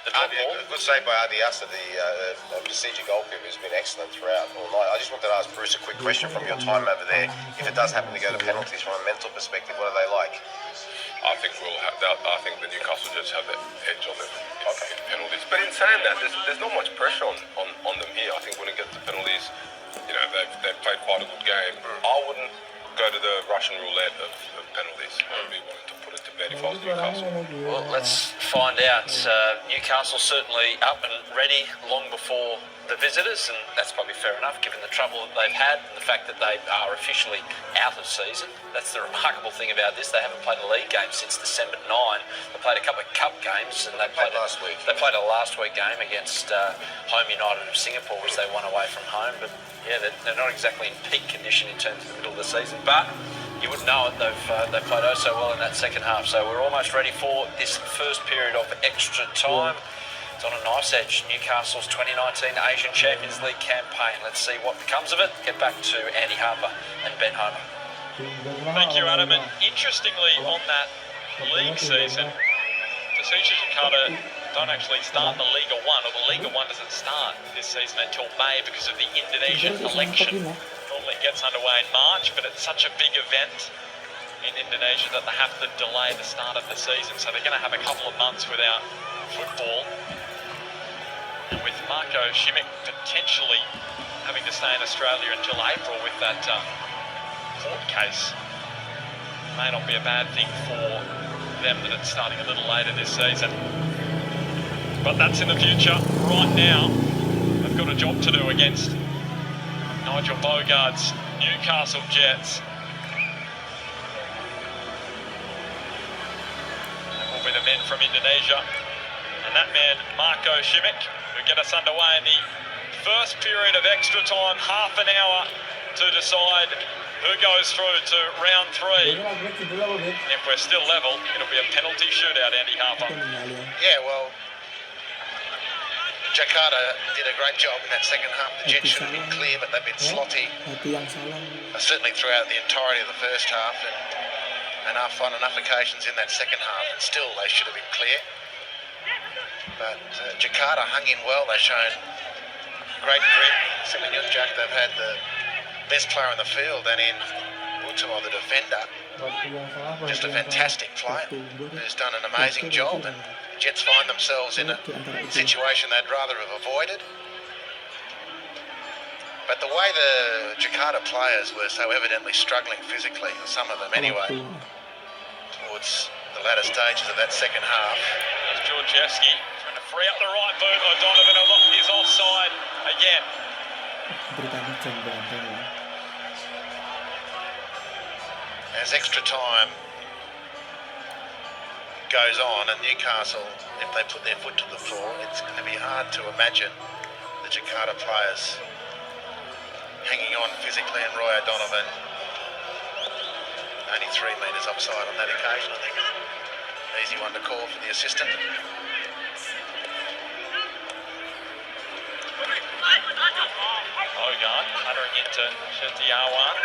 drop ball. Good save by Adiasa, the Persija goalkeeper, has been excellent throughout all night. I just wanted to ask Bruce a quick question from your time over there. If it does happen to go to penalties, from a mental perspective, what are they like? I think we'll have that. I think the Newcastle Jets have the edge on them in penalties. But in saying that, there's not much pressure on them here. I think when it gets to penalties, you know, they've played quite a good game. I wouldn't go to the Russian roulette of penalties. I would be willing to put it to bed if I was Newcastle. Well, let's find out. Newcastle certainly up and ready long before the visitors, and that's probably fair enough given the trouble that they've had and the fact that they are officially out of season. That's the remarkable thing about this. They haven't played a league game since December 9. They played a couple of cup games, and they played last week. They played a last week game against Home United of Singapore, which they won away from home. But yeah, they're not exactly in peak condition in terms of the middle of the season. But you wouldn't know it. They've played oh so well in that second half. So we're almost ready for this first period of extra time. It's on a knife's edge. Newcastle's 2019 Asian Champions League campaign. Let's see what becomes of it. Get back to Andy Harper and Ben Homer. Thank you, Adam. And interestingly, on that league season, Persija Jakarta don't actually start the Liga 1, or the Liga 1 doesn't start this season until May because of the Indonesian election. Normally it gets underway in March, but it's such a big event in Indonesia that they have to delay the start of the season. So they're going to have a couple of months without football. And with Marco Šimić potentially having to stay in Australia until April with that court case, may not be a bad thing for them that it's starting a little later this season. But that's in the future. Right now, they've got a job to do against Nigel Bogart's Newcastle Jets. That will be the men from Indonesia. And that man, Marco Šimić, will get us underway in the first period of extra time, half an hour to decide who goes through to round 3. And if we're still level, it'll be a penalty shootout, Andy Harper. Yeah, well, Jakarta did a great job in that second half. The Jets should have been clear, but they've been slotty, certainly throughout the entirety of the first half, and on enough occasions in that second half, and still they should have been clear. But Jakarta hung in well. They've shown great grit. Jack, they've had the best player in the field, and in Butomo, the defender, just a fantastic player who's done an amazing job, and Jets find themselves in a situation they'd rather have avoided. But the way the Jakarta players were so evidently struggling physically, or some of them anyway, towards the latter stages of that second half. There's Georgievski trying to free up the right boot. O'Donovan is offside again. As extra time goes on, and Newcastle, if they put their foot to the floor, it's going to be hard to imagine the Jakarta players hanging on physically, and Roy O'Donovan only 3 metres offside on that occasion. I think an easy one to call for the assistant. Bogart puttering into Shintiawan.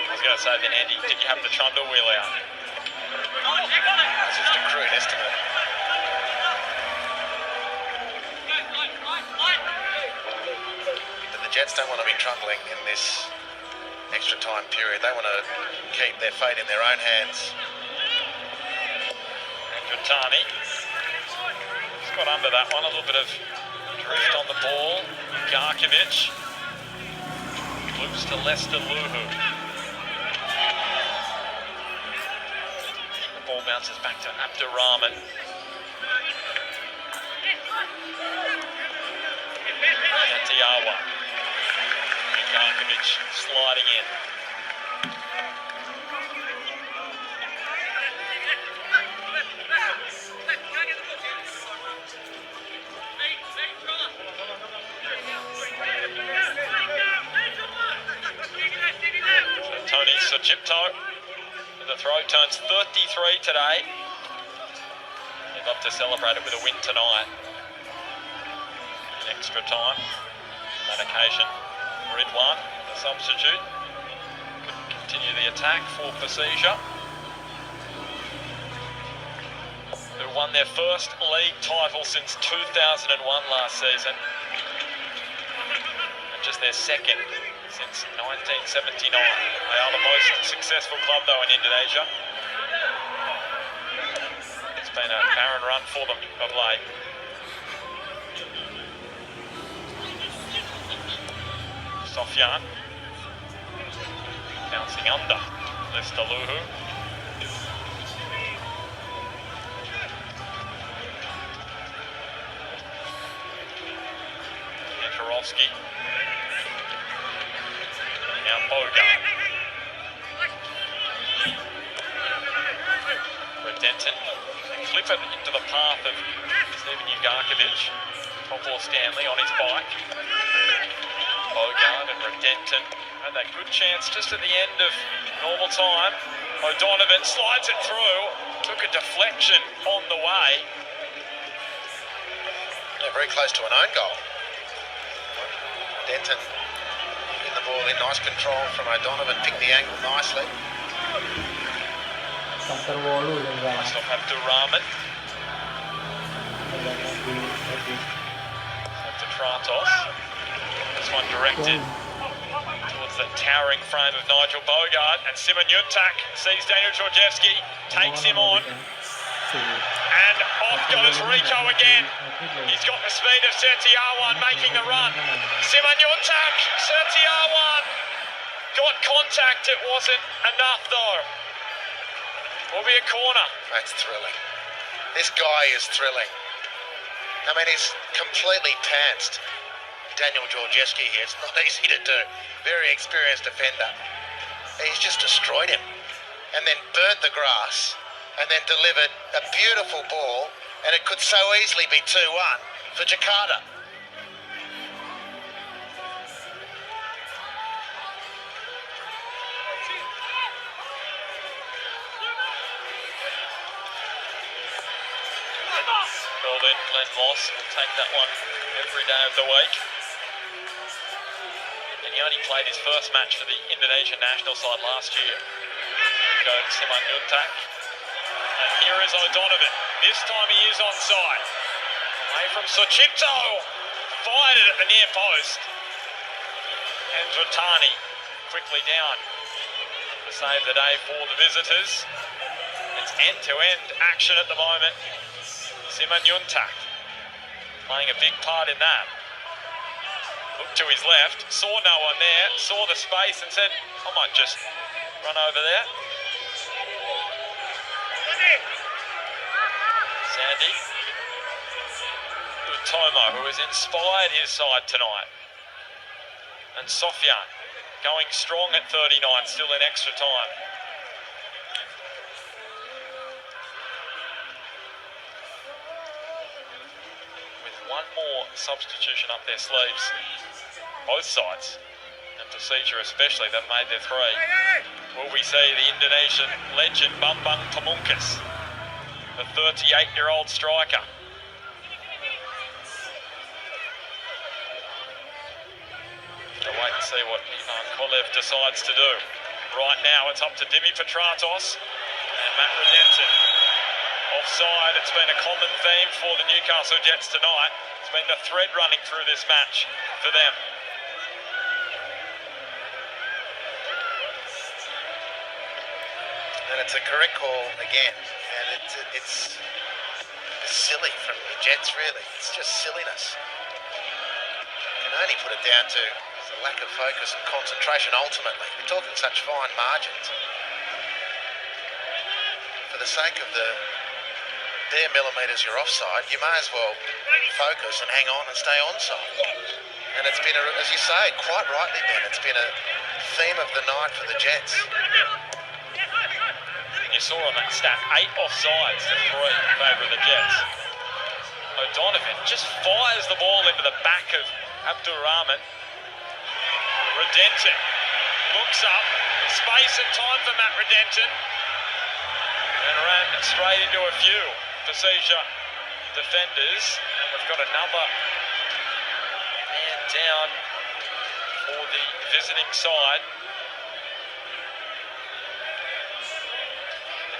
I was going to say then, Andy, did you have the trundle wheel out? That's just a crude estimate. But the Jets don't want to be trundling in this extra time period. They want to keep their fate in their own hands. And Jotani just got under that one, a little bit of drift on the ball. Garkovic moves to Lester Luhu. The ball bounces back to Abdurrahman. Tiawa. Garkovic sliding in. Sochipto. The throw turns 33 today. They'd love to celebrate it with a win tonight. In extra time. On that occasion, Ridwan, the substitute, could continue the attack for Persija, who won their first league title since 2001 last season, and just their second since 1979. They are the most successful club though in Indonesia. It's been a barren run for them of late. Sofyan bouncing under Lestaluhu. Tarovsky. Now Bogart. Redenton. They clip it into the path of Steven Ugarkovic. Topor Stanley on his bike. Bogart and Redenton had that good chance just at the end of normal time. O'Donovan slides it through, took a deflection on the way. Yeah, very close to an own goal. Denton in the ball in, nice control from O'Donovan, picked the angle nicely. Nice off Abdul Rahman. To Tratos. This one directed towards the towering frame of Nigel Bogart, and Simon Yuntak sees Daniel Georgievski, takes him on, and off goes Rico again. He's got the speed of Sertiawan making the run. Simon Yuntak, Sertiawan got contact, it wasn't enough though. Will be a corner. That's thrilling. This guy is thrilling. I mean, he's completely pantsed Daniel Georgievski here. It's not easy to do. Very experienced defender. He's just destroyed him. And then burnt the grass. And then delivered a beautiful ball. And it could so easily be 2-1 for Jakarta. Well then, Glenn Moss will take that one every day of the week. And he only played his first match for the Indonesian national side last year. Go to Simon Yuntak. And here is O'Donovan. This time he is onside. Away from Sochipto. Fired it at the near post. And Dratani quickly down to save the day for the visitors. It's end-to-end action at the moment. Simon Yuntak playing a big part in that. Looked to his left, saw no one there, saw the space and said, I might just run over there. Sandy. Utomo, who has inspired his side tonight. And Sofyan going strong at 39, still in extra time. One more substitution up their sleeves, both sides, and Persija especially, they've made their three. Will we see the Indonesian legend Bambang Pamungkas, the 38-year-old striker? We'll wait and see what Ivan Kolev decides to do. Right now it's up to Dimi Petratos and Matt Redenton. Offside, it's been a common theme for the Newcastle Jets tonight. It's been the thread running through this match for them. And it's a correct call again. And it's silly from the Jets, really. It's just silliness. You can only put it down to the lack of focus and concentration ultimately. We're talking such fine margins. For the sake of the bare millimetres you're offside, you may as well focus and hang on and stay onside. And it's been, as you say, quite rightly, Ben, it's been a theme of the night for the Jets. And you saw on that stat, 8 offsides to 3 in favour of the Jets. O'Donovan just fires the ball into the back of Abdul Rahman. Redenton looks looks up. Space and time for Matt Redenton. And ran straight into a few Persija defenders. And we've got another man down for the visiting side.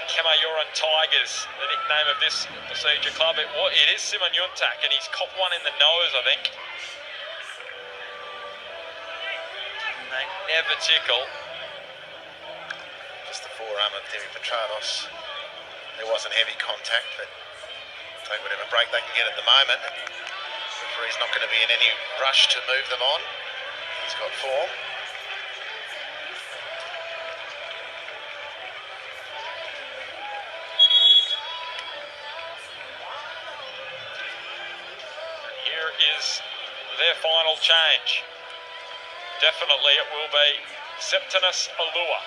Kemayoran Tigers, the nickname of this Persija club. It is Simon Yuntak, and he's copped one in the nose, I think. They never tickle. Just the forearm of Timmy Petratos. There wasn't heavy contact, but take whatever break they can get at the moment. The referee's not going to be in any rush to move them on. He's got form. Is their final change. Definitely it will be Septinus Alua.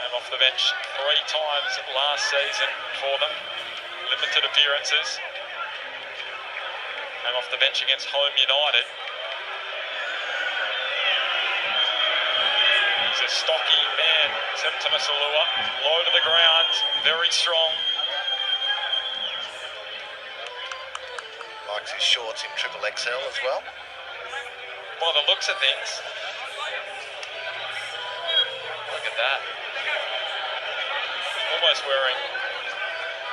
Came off the bench 3 times last season for them. Limited appearances. Came off the bench against Home United. He's a stocky man, Septinus Alua. Low to the ground, very strong. Likes his shorts in triple XL as well. By the looks of things. Look at that. Almost wearing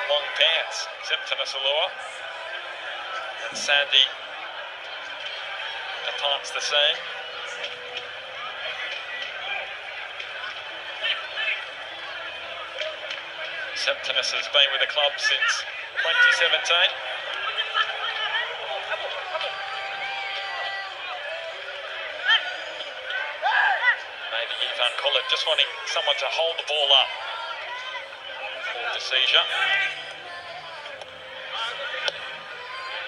long pants. Septinus Alua. And Sandy departs the scene. Septinus has been with the club since 2017. Just wanting someone to hold the ball up for Persija.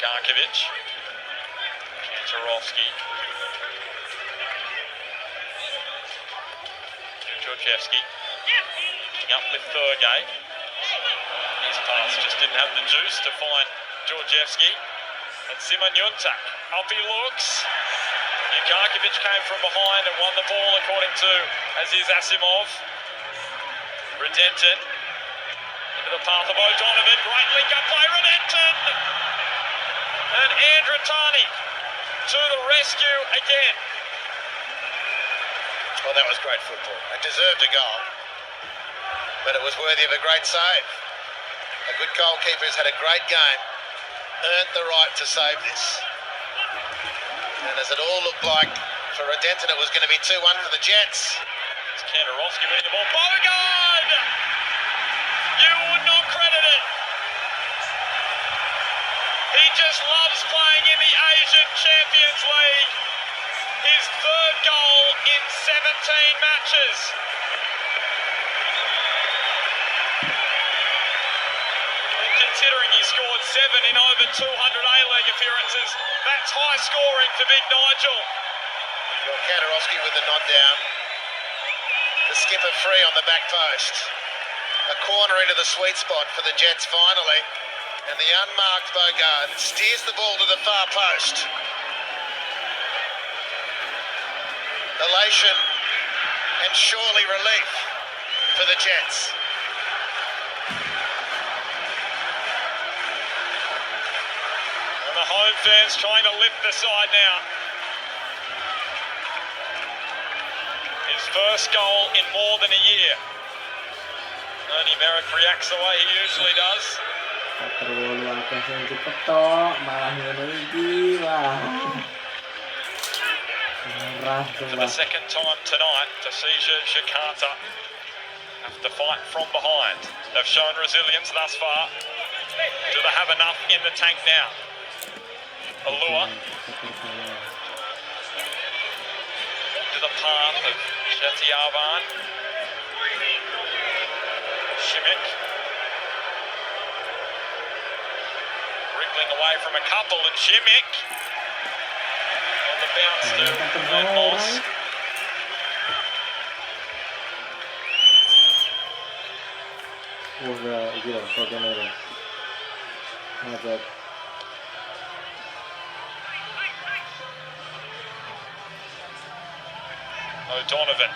Garkovic, Kantarovski, Georgievski, picking up with Thurgate. His pass just didn't have the juice to find Georgievski. And Simon Yuntak, up he looks. Garkovic came from behind and won the ball according to Aziz Asimov. Redenton into the path of O'Donovan. Great link up by Redenton. And Andratani to the rescue again. Well, that was great football. It deserved a goal, but it was worthy of a great save. A good goalkeeper has had a great game, earned the right to save this. And as it all looked like for Redenton, it was going to be 2-1 for the Jets. It's Kantarovski winning the ball. Beauregard! You would not credit it. He just loves playing in the Asian Champions League. His 3rd goal in 17 matches. And considering he scored 7 in over 200 A-League appearances, that's high scoring for Big Nigel. Well, Kantarovski with the nod down. The skipper free on the back post. A corner into the sweet spot for the Jets finally. And the unmarked Bogard steers the ball to the far post. Elation and surely relief for the Jets. And the home fans trying to lift the side now. His first goal in more than a year. Ernie Merrick reacts the way he usually does. For the second time tonight, Persija Jakarta have to fight from behind. They've shown resilience thus far. Do they have enough in the tank now? Alua to the path of Shetiavan. Shimmick wriggling away from a couple, and Shimmick on the bounce to Glenn Moss. O'Donovan.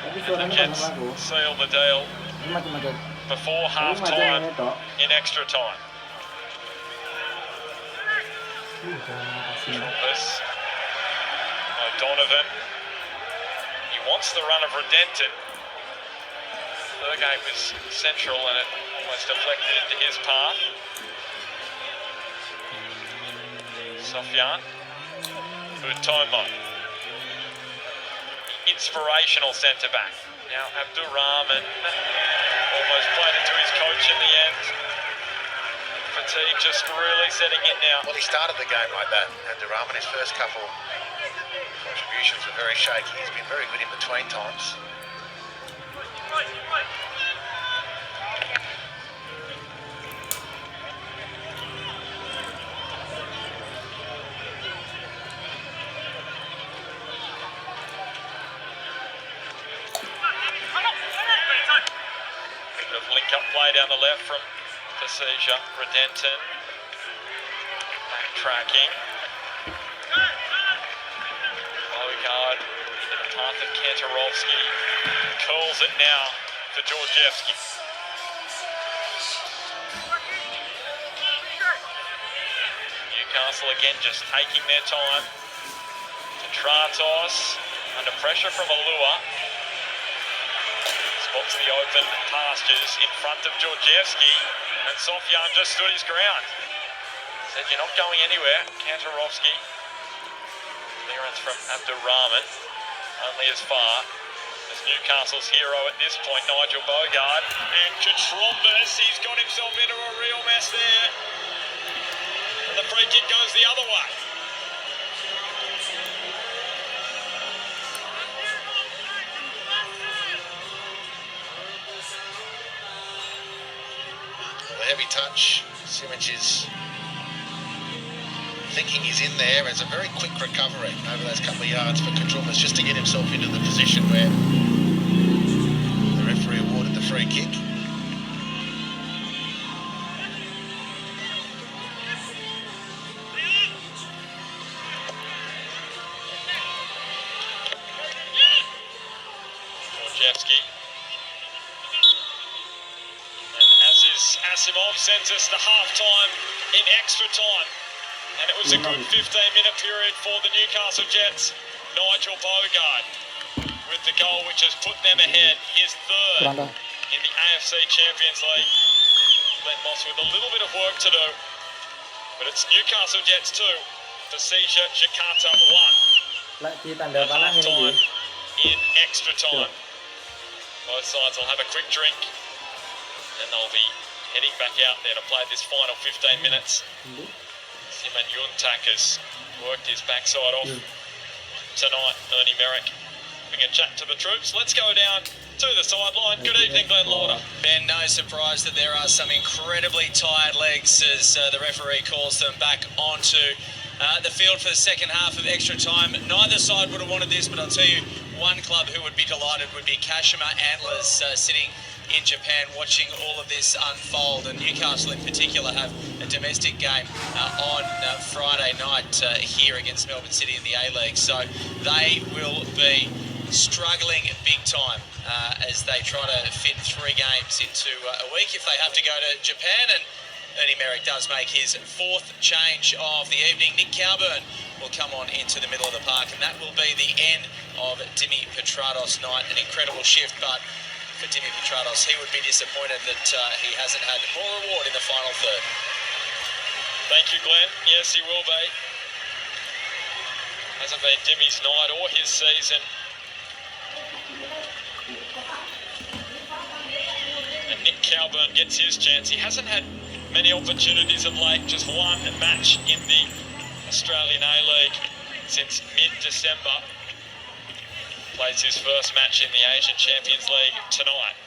The Jets seal the deal before half-time in extra time. Trumpers. O'Donovan. He wants the run of Redenton. Thurgate was central and it almost deflected into his path. Sofyan. Utomo. The inspirational centre-back. Now Abdurrahman almost played into his coach in the end. Fatigue just really setting in now. Well, he started the game like that, Abdurrahman. His first couple contributions were very shaky. He's been very good in between times. Bit of link-up play down the left from Persija. Redenton backtracking. Bogard into the path of Kantarovski. Curls it now to Georgievski. Newcastle again just taking their time. Tratos under pressure from Alua. Spots the open pastures in front of Georgievski, and Sofyan just stood his ground. Said, you're not going anywhere. Kantarovski. Clearance from Abdurrahman. Only as far as Newcastle's hero at this point, Nigel Bogard. And Katrombis, he's got himself into a real mess there. And the free kick goes the other way. A heavy touch. Simic is thinking he's in there. It's a very quick recovery over those couple of yards for Katrombis just to get himself into the position where the referee awarded the free kick. Georgievski. Asimov sends us to half-time in extra time. And it was a good 15-minute period for the Newcastle Jets. Nigel Bogard with the goal which has put them ahead. His third in the AFC Champions League. Glenn Moss with a little bit of work to do. But it's Newcastle Jets 2, Persija Jakarta 1. At half-time in extra time. Both sides will have a quick drink. And they'll be heading back out there to play this final 15 minutes. Simon Yuntak has worked his backside off tonight. Ernie Merrick having a chat to the troops. Let's go down to the sideline. Good evening, Glenn Lauder. Ben, no surprise that there are some incredibly tired legs as the referee calls them back onto the field for the second half of extra time. Neither side would have wanted this, but I'll tell you, one club who would be delighted would be Kashima Antlers sitting in Japan watching all of this unfold, and Newcastle in particular have a domestic game on Friday night here against Melbourne City in the A-League, so they will be struggling big time as they try to fit 3 games into a week if they have to go to Japan. And Ernie Merrick does make his 4th change of the evening. Nick Cowburn will come on into the middle of the park, and that will be the end of Dimi Petratos' night. An incredible shift, but for Dimi Petratos, he would be disappointed that he hasn't had more reward in the final third. Thank you, Glenn. Yes, he will be. Hasn't been Dimi's night or his season. And Nick Cowburn gets his chance. He hasn't had many opportunities of late, just one match in the Australian A-League since mid-December. Plays his first match in the Asian Champions League tonight.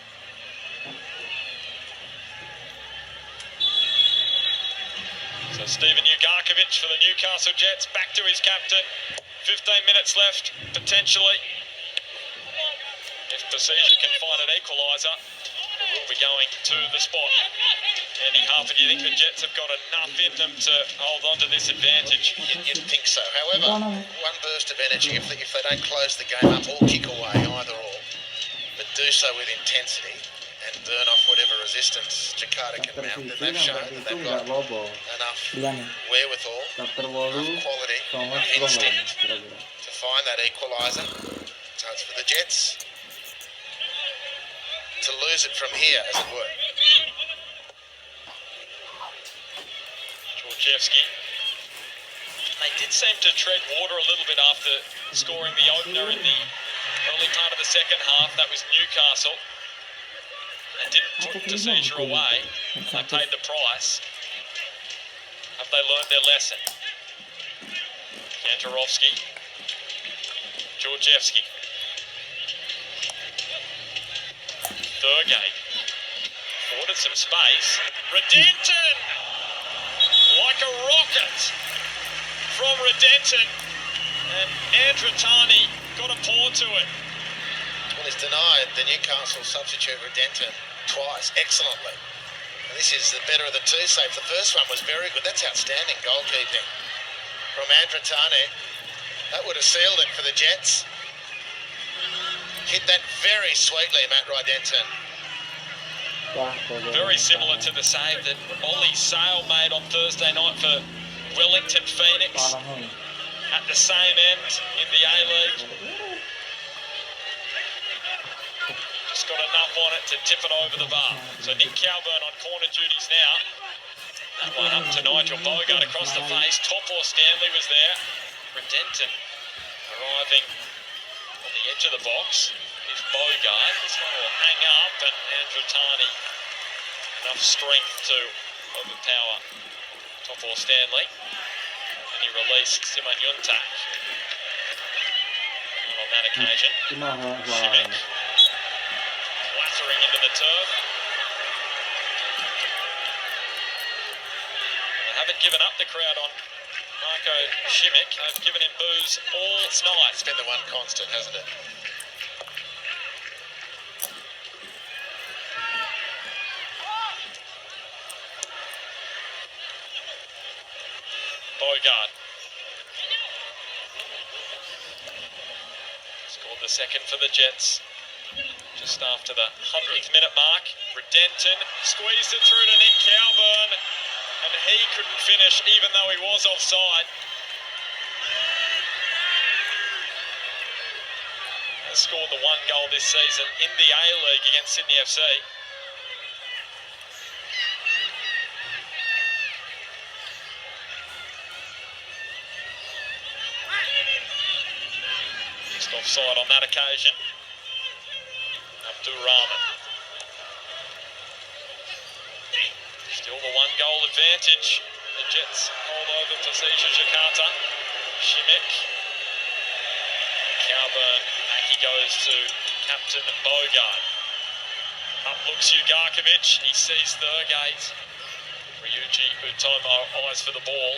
So Steven Ugarkovic for the Newcastle Jets, back to his captain. 15 minutes left, potentially. If Persija can find an equaliser, we will be going to the spot. Andy Harper, do you think the Jets have got enough in them to hold on to this advantage? You'd think so. However, one burst of energy, if they don't close the game up or kick away, either or, but do so with intensity and burn off whatever resistance Jakarta can mount, then they've shown that they've got enough wherewithal, enough quality, instinct to find that equaliser. So it's for the Jets to lose it from here, as it were. Georgievski. They did seem to tread water a little bit after scoring the opener in the early part of the second half. That was Newcastle. They didn't put Persija away. They paid the price. Have they learned their lesson? Kantarovski. Georgievski. Thurgate. Afforded some space. Redenton! Like a rocket from Redenton. And Andratani got a paw to it. Well, he's denied the Newcastle substitute Redenton twice, excellently. And this is the better of the two saves. The first one was very good. That's outstanding goalkeeping from Andratani. That would have sealed it for the Jets. Hit that very sweetly, Matt Redenton. Very similar to the save that Ollie Sale made on Thursday night for Wellington Phoenix at the same end in the A-League. Just got enough on it to tip it over the bar. So Nick Calburn on corner duties now. That one up to Nigel Bogart across the face. Topo Stanley was there. Redenton arriving on the edge of the box is Bogart. This one will hang up, and Andratani enough strength to overpower Topo Stanley. And he released Simon Yuntak. And on that occasion, Šimić clattering into the turf. They haven't given up the crowd on Marko Šimić. They've given him boos all night. It's been the one constant, hasn't it? Bogart. Scored the second for the Jets. Just after the 100th minute mark. Redenton squeezed it through to Nick Calburn. And he couldn't finish even though he was offside. Has scored the one goal this season in the A-League against Sydney FC. Just offside on that occasion. Abdur Rahman. Still the one goal advantage. The Jets hold over Persija Jakarta. Šimić. Calburn. Back he goes to Captain Bogart. Up looks Ugarkovic. He sees Thurgate. Ryuji Utomo eyes for the ball.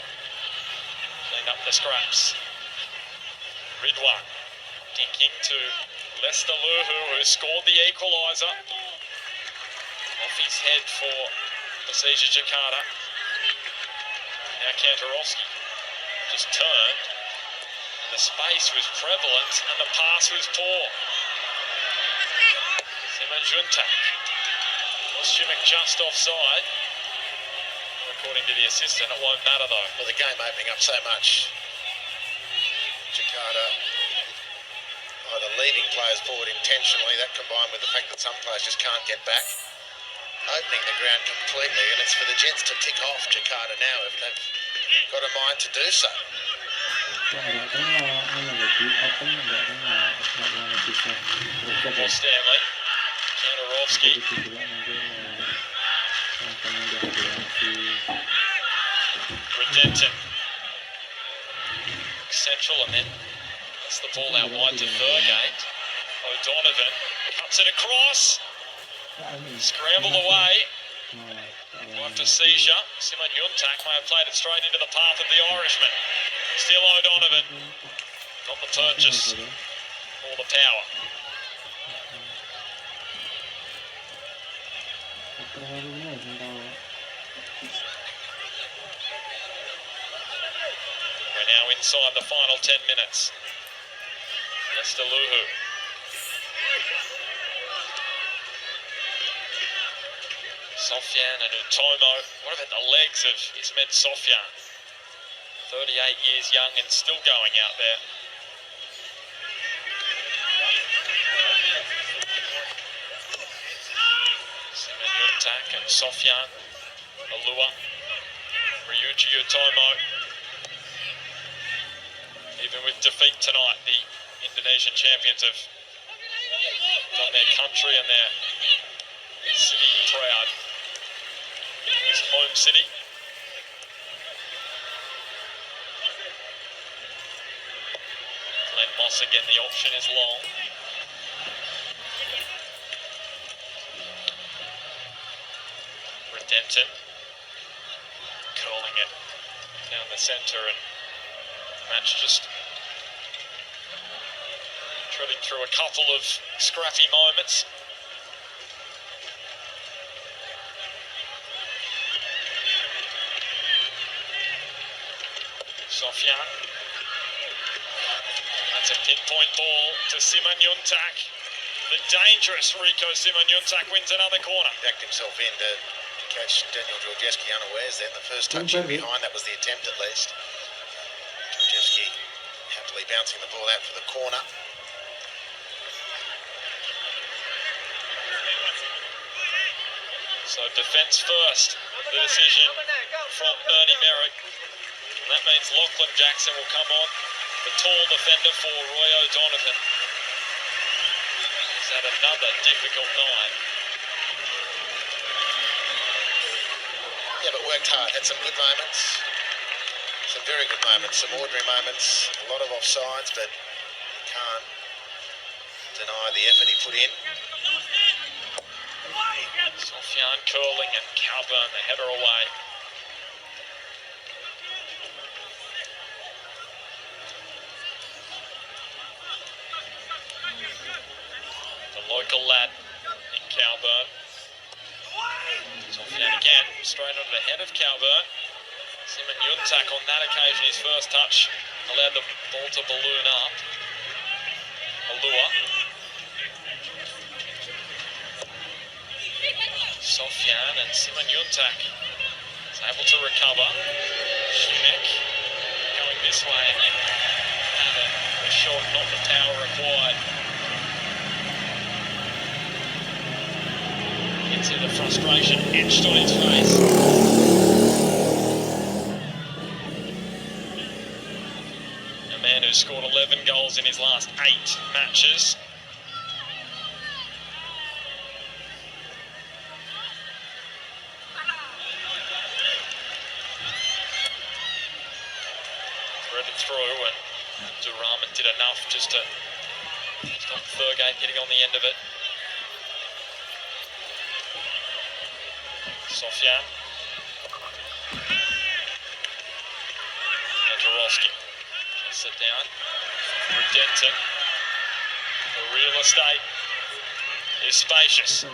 Clean up the scraps. Ridwan. Dinking to Lester Luhu, who scored the equaliser. Off his head for Persija Jakarta. Now Kantarovski just turned. The space was prevalent and the pass was poor. Simon Juntak. Was Šimić just offside? According to the assistant, it won't matter though. Well, the game opening up so much. Jakarta either leading players forward intentionally, that combined with the fact that some players just can't get back, opening the ground completely, and it's for the Jets to tick off Jakarta now if they've got a mind to do so. Stanley, Kantarovski. Redenton. Central, and then that's the ball out wide to Thurgate. O'Donovan cuts it across. Scrambled away by Persija. Simon Juntak may have played it straight into the path of the Irishman. Still O'Donovan. Got the purchase or the power. We're now inside the final 10 minutes. Nestaluhu. Sofyan and Utomo. What about the legs of Ismet Sofyan? 38 years young and still going out there. Simon Yuntak and Sofyan. Alua. Ryuji Utomo. Even with defeat tonight, the Indonesian champions have done their country and their city proud. His home city. Glenn Moss again, the option is long. Redempton curling it down the centre, and match just treading through a couple of scrappy moments. Sofyan. That's a pinpoint ball to Simon Yuntak. The dangerous Rico Simon Yuntak wins another corner. Backed himself in to catch Daniel Georgieski unawares then. The first touch in behind, that was the attempt at least. Georgieski happily bouncing the ball out for the corner. So defence first, the decision from Ernie Merrick. And that means Lachlan Jackson will come on, the tall defender for Roy O'Donovan. He's had another difficult night. Yeah, but worked hard, had some good moments. Some very good moments, some ordinary moments. A lot of offsides, but you can't deny the effort he put in. Sofyan curling and Calburn the header away. The local lad in Calburn. Sofyan again, straight onto the head of Calburn. Simon Yuntak on that occasion, his first touch, allowed the ball to balloon up. Alua. Sofyan and Simon Yuntak is able to recover. Shimek going this way and then have a shot, not the power required. You can see the frustration etched on his face. A man who scored 11 goals in his last 8 matches. Threaded through, and Durrahman did enough just to stop Thurgate getting on the end of it. Sofyan. Antarowski. Sit down. Redempton. The real estate is spacious.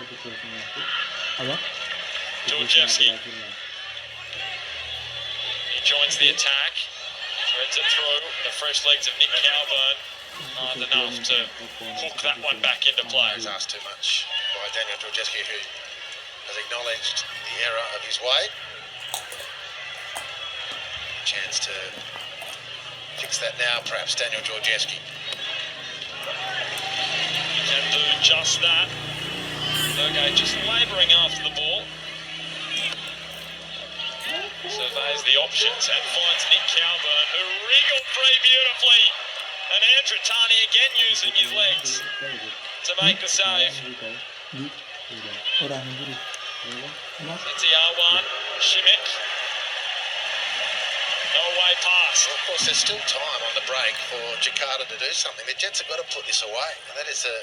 Georgievski. He joins the attack. Threads it through. The fresh legs of Nick Calburn aren't enough to hook that one back into play. He's asked too much by Daniel Georgieski, who has acknowledged the error of his way. Chance to fix that now, perhaps, Daniel Georgieski. He can do just that. Thurgate just labouring after the ball. Surveys the options and finds Nick Calburn, who wriggled free beautifully. And Andrew Tani again using his legs to make the save. Setiawan, Shimek. No way pass. Well, of course, there's still time on the break for Jakarta to do something. The Jets have got to put this away. And that is a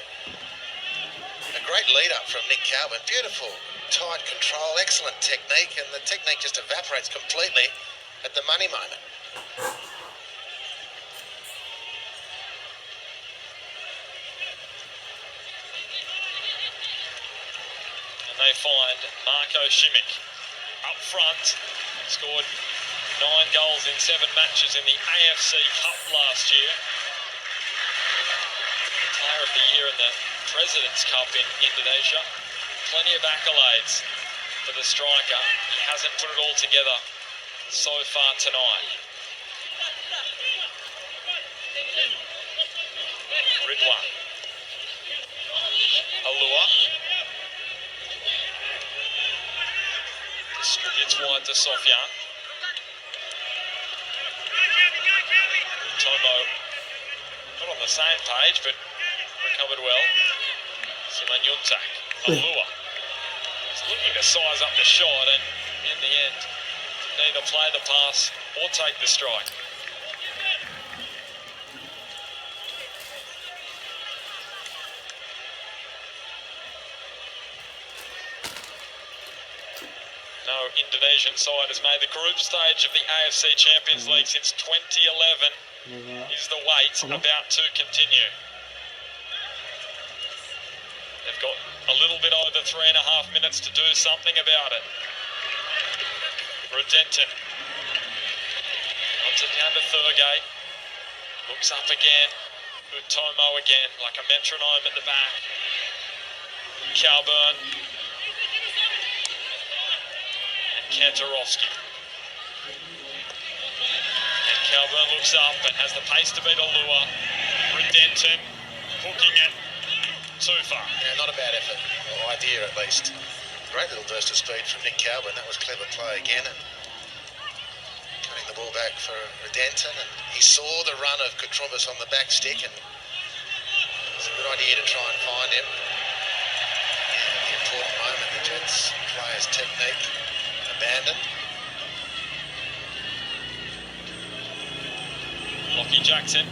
great lead-up from Nick Calburn. Beautiful, tight control, excellent technique, and the technique just evaporates completely at the money moment. And they find Marco Shimek. up front. Scored 9 goals in 7 matches in the AFC Cup last year. Player of the Year in the President's Cup in Indonesia. Plenty of accolades for the striker. He hasn't put it all together so far tonight. Ridwan. Alua. Distributes wide to Sofyan. Tomo not on the same page, but recovered well. Simanyuntak. Alua. He's looking to size up the shot, and in the end, neither play the pass or take the strike. No Indonesian side has made the group stage of the AFC Champions League since 2011. Is the wait about to continue? They've got a little bit over 3.5 minutes to do something about it. Redenton. Runs it down to Thurgate. Looks up again. Utomo again, like a metronome at the back. Calburn. And Kantarovski. And Calburn looks up and has the pace to beat Alua. Redenton hooking it. Too far. Yeah, not a bad effort, or idea at least. Great little burst of speed from Nick Calvin. That was clever play again. And cutting the ball back for Redenton. And he saw the run of Kutrumbis on the back stick, and it's a good idea to try and find him. Yeah, the important moment, the Jets players' technique abandoned. Lockie Jackson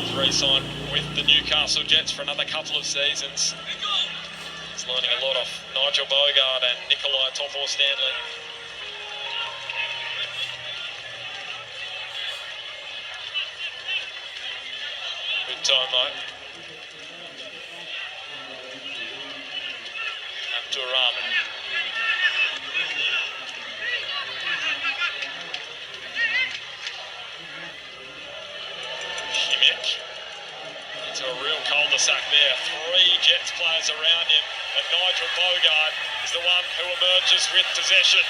is re-signed with the Newcastle Jets for another couple of seasons. He's learning a lot off Nigel Bogart and Nikolai Topor-Stanley. Utomo. Abdurrahman. Into a real cul-de-sac there. 3 Jets players around him, and Nigel Bogart is the one who emerges with possession.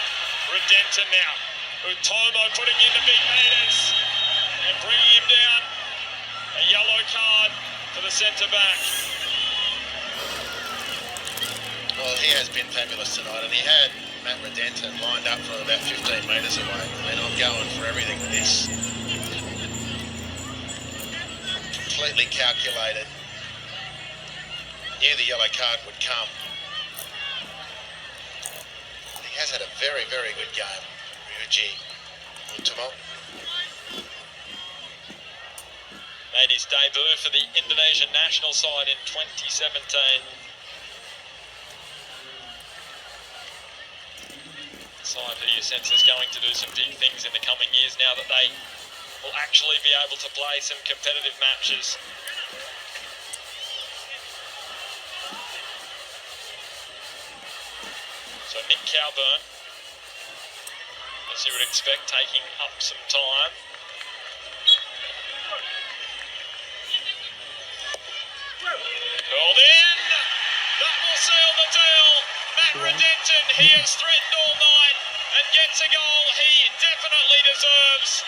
Redenton now. Utomo putting in the big meters and bringing him down. A yellow card for the centre-back. Well, he has been fabulous tonight, and he had Matt Redenton lined up from about 15 metres away. I mean, I'm going for everything with this. Completely calculated. Knew the yellow card would come. He has had a very, very good game, Ryuji Utomo. Made his debut for the Indonesian national side in 2017. Side who you sense is going to do some big things in the coming years now that they will actually be able to play some competitive matches. So Nick Calburn, as you would expect, taking up some time. Called in! That will seal the deal! Matt Redenton, he has threatened all night and gets a goal he definitely deserves.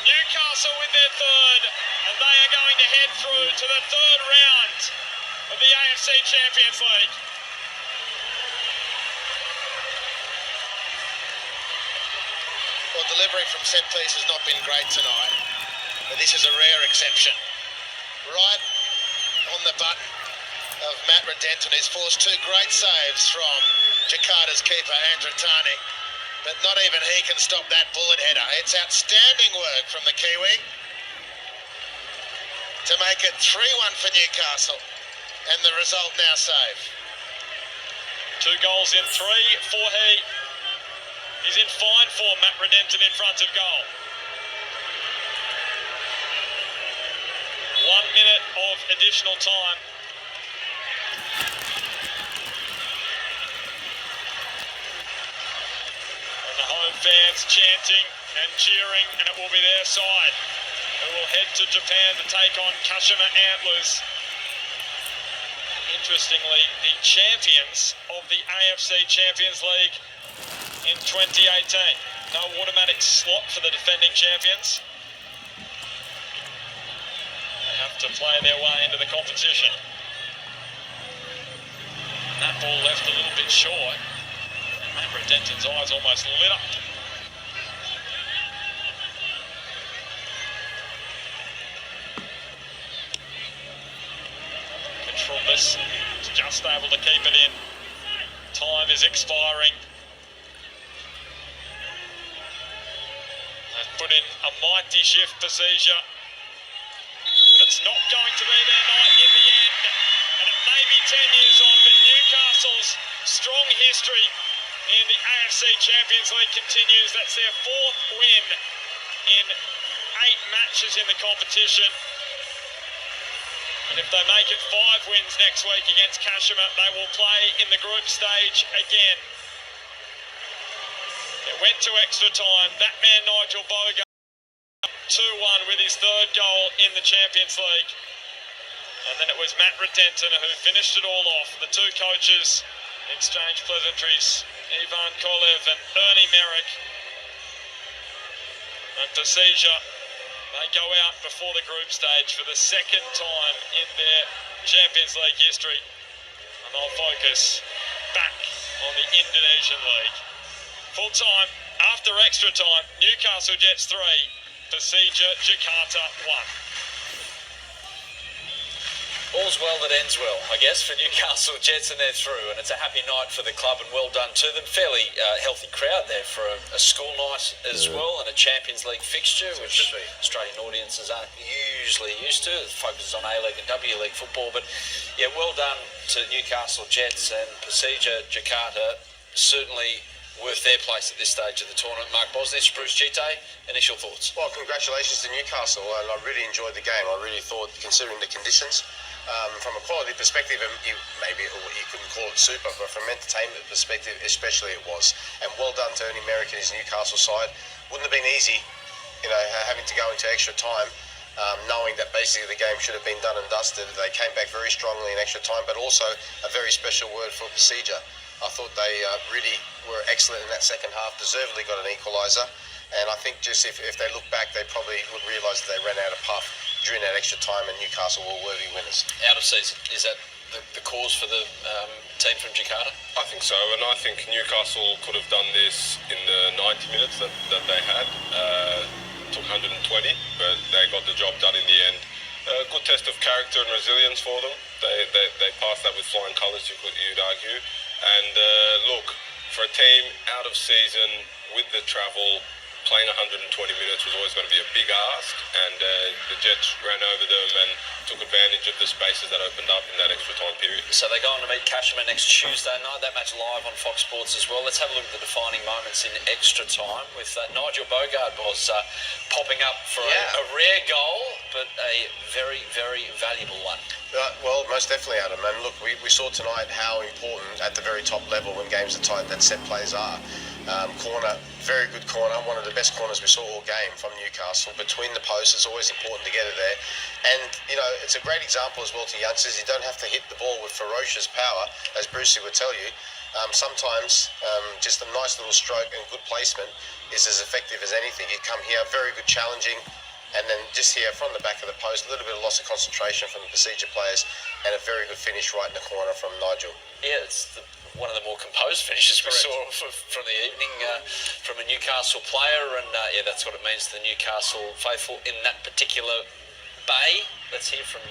Newcastle with their third, and they are going to head through to the third round of the AFC Champions League. Well, delivery from set piece has not been great tonight, but this is a rare exception. Right on the button of Matt Redenton, who's forced 2 great saves from Jakarta's keeper, Andratani. But not even he can stop that bullet header. It's outstanding work from the Kiwi to make it 3-1 for Newcastle, and the result now safe. 2 goals in 3 for he. He's in fine form, Matt Redenton in front of goal. 1 minute of additional time. fans chanting and cheering, and it will be their side who will head to Japan to take on Kashima Antlers. Interestingly, the champions of the AFC Champions League in 2018. No automatic slot for the defending champions. They have to play their way into the competition. And that ball left a little bit short. Matt Redenton's eyes almost lit up. Trumbus is just able to keep it in. Time is expiring. They've put in a mighty shift, Persija. But it's not going to be their night in the end. And it may be 10 years on, but Newcastle's strong history in the AFC Champions League continues. That's their 4th win in 8 matches in the competition. And if they make it 5 wins next week against Kashima, they will play in the group stage again. It went to extra time. That man, Nigel Bogart, 2-1 with his 3rd goal in the Champions League. And then it was Matt Redenton who finished it all off. The 2 coaches exchanged pleasantries. Ivan Kolev and Ernie Merrick. And Persija, they go out before the group stage for the 2nd time in their Champions League history. And they'll focus back on the Indonesian League. Full time, after extra time, Newcastle Jets 3, Persija Jakarta 1. All's well that ends well, I guess, for Newcastle Jets, and they're through, and it's a happy night for the club, and well done to them. Fairly healthy crowd there for a school night as well, and a Champions League fixture, which Australian audiences aren't usually used to. It focuses on A-League and W-League football, but yeah, well done to Newcastle Jets and Persija Jakarta. Certainly worth their place at this stage of the tournament. Mark Bosnich, Bruce Gite, initial thoughts? Well, congratulations to Newcastle, and I really enjoyed the game. I really thought, considering the conditions, from a quality perspective, maybe you couldn't call it super, but from an entertainment perspective especially it was. And well done to Ernie Merrick and his Newcastle side. Wouldn't have been easy, having to go into extra time, knowing that basically the game should have been done and dusted. They came back very strongly in extra time, but also a very special word for Persija. I thought they really were excellent in that second half, deservedly got an equaliser. And I think just if they look back, they probably would realise that they ran out of puff during that extra time, and Newcastle were worthy winners. Out of season, is that the cause for the team from Jakarta? I think so, and I think Newcastle could have done this in the 90 minutes that they had. Took 120, but they got the job done in the end. Good test of character and resilience for them. They passed that with flying colours, you'd argue. And look, for a team out of season with the travel, playing 120 minutes was always going to be a big ask, and the Jets ran over them and took advantage of the spaces that opened up in that extra time period. So they go on to meet Kashima next Tuesday night. That match live on Fox Sports as well. Let's have a look at the defining moments in extra time with Nigel Bogart was popping up for a rare goal, but a very, very valuable one. Well, most definitely, Adam. And look, we saw tonight how important at the very top level when games are tight that set plays are. Corner, very good corner, one of the best corners we saw all game from Newcastle. Between the posts, it's always important to get it there. And, it's a great example as well to youngsters. You don't have to hit the ball with ferocious power, as Brucey would tell you. Sometimes just a nice little stroke and good placement is as effective as anything. You come here, very good challenging, and then just here from the back of the post, a little bit of loss of concentration from the Persija players, and a very good finish right in the corner from Nigel. Yeah, it's one of the more composed finishes we saw from the evening from a Newcastle player, and that's what it means to the Newcastle faithful in that particular bay. Let's hear from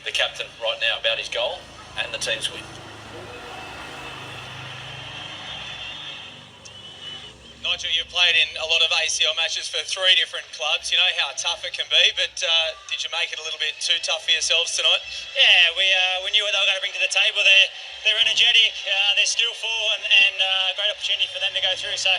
the captain right now about his goal and the team's win. Nigel, you've played in a lot of ACL matches for 3 different clubs. You know how tough it can be, but did you make it a little bit too tough for yourselves tonight? Yeah, we knew what they were going to bring to the table. They're energetic, they're skillful, and a great opportunity for them to go through. So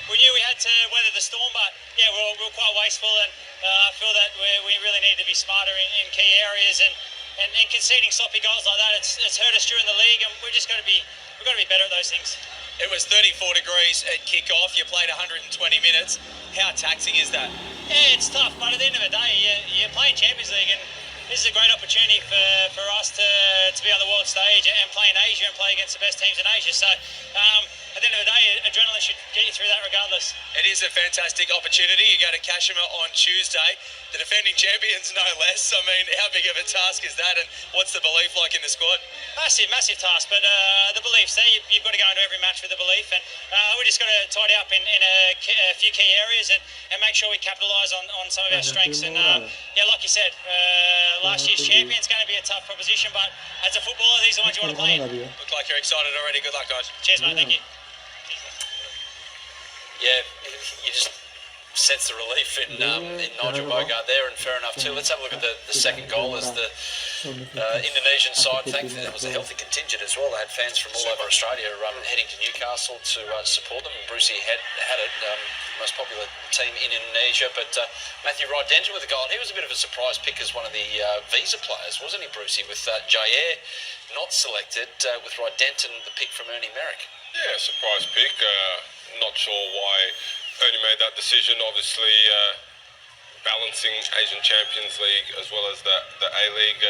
we knew we had to weather the storm, but yeah, we were quite wasteful, and I feel that we really need to be smarter in key areas. And and conceding sloppy goals like that, it's hurt us during the league, and we've got to be better at those things. It was 34 degrees at kick-off. You played 120 minutes. How taxing is that? Yeah, it's tough, but at the end of the day, you're playing Champions League, and this is a great opportunity for us to be on the world stage and play in Asia and play against the best teams in Asia. So at the end of the day, adrenaline should get you through that regardless. It is a fantastic opportunity. You go to Kashima on Tuesday, the defending champions no less. I mean, how big of a task is that, and what's the belief like in the squad? Massive task, but the belief's there. You've got to go into every match with the belief, and we just got to tidy up in a few key areas and make sure we capitalise on some of our strengths. And yeah, like you said, last year's champion's going to be a tough proposition, but as a footballer, these are the ones you want to play in. Look like you're excited already. Good luck, guys. Cheers, mate. Thank you. Yeah, you just sense the relief in Nigel Bogart there, and fair enough too. Let's have a look at the second goal as the Indonesian side. Thankfully, there was a healthy contingent as well. They had fans from all over Australia heading to Newcastle to support them. And Brucey had it, most popular team in Indonesia. But Matthew Rydenton with a goal. And he was a bit of a surprise pick as one of the visa players, wasn't he, Brucey? With Jair not selected, with Rydenton the pick from Ernie Merrick. Yeah, surprise pick. Not sure why Ernie made that decision. Obviously, balancing Asian Champions League as well as the A-League,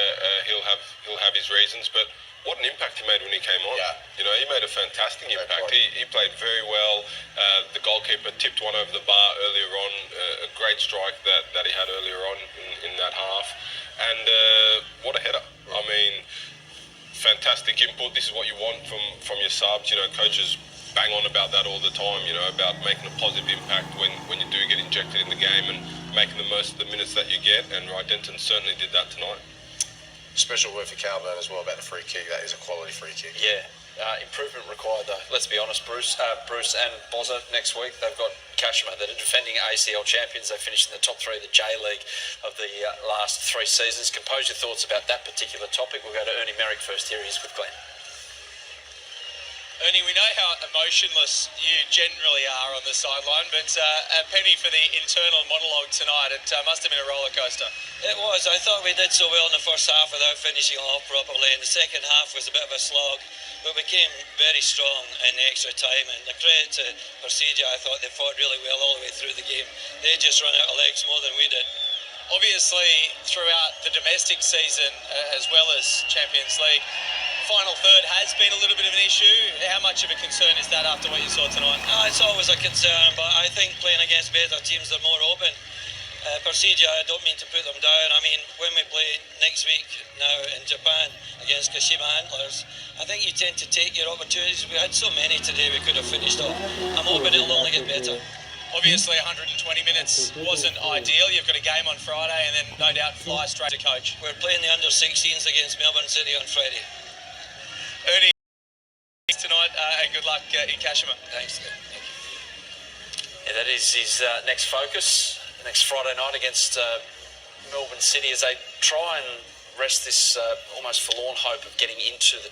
he'll have his reasons. But what an impact he made when he came on. Yeah. You know, he made a fantastic impact. He played very well. The goalkeeper tipped one over the bar earlier on. A great strike that he had earlier on in that half. And what a header. I mean, fantastic input. This is what you want from your subs. You know, coaches bang on about that all the time, you know, about making a positive impact when you do get injected in the game and making the most of the minutes that you get, and Rydenton certainly did that tonight. Special word for Calburn as well about the free kick. That is a quality free kick. Yeah, improvement required though. Let's be honest, Bruce and Bozza next week, they've got Kashima, they're defending ACL champions. They finished in the top 3 of the J-League of the last 3 seasons. Compose your thoughts about that particular topic. We'll go to Ernie Merrick first. Here he is with Glenn. Ernie, we know how emotionless you generally are on the sideline, but a penny for the internal monologue tonight. It must have been a roller coaster. It was. I thought we did so well in the first half without finishing off properly, and the second half was a bit of a slog, but we came very strong in the extra time. And the credit to Persija, I thought they fought really well all the way through the game. They just run out of legs more than we did. Obviously, throughout the domestic season as well as Champions League, final third has been a little bit of an issue. How much of a concern is that after what you saw tonight? It's always a concern, but I think playing against better teams, they're more open. Persija, I don't mean to put them down. I mean, when we play next week now in Japan against Kashima Antlers, I think you tend to take your opportunities. We had so many today we could have finished off. I'm hoping it'll only get better. Obviously, 120 minutes wasn't ideal. You've got a game on Friday and then no doubt fly straight to coach. We're playing the under-16s against Melbourne City on Friday. Ernie, tonight and good luck in Kashima. Thanks. Yeah, that is his next focus. Next Friday night against Melbourne City as they try and rest this almost forlorn hope of getting into the top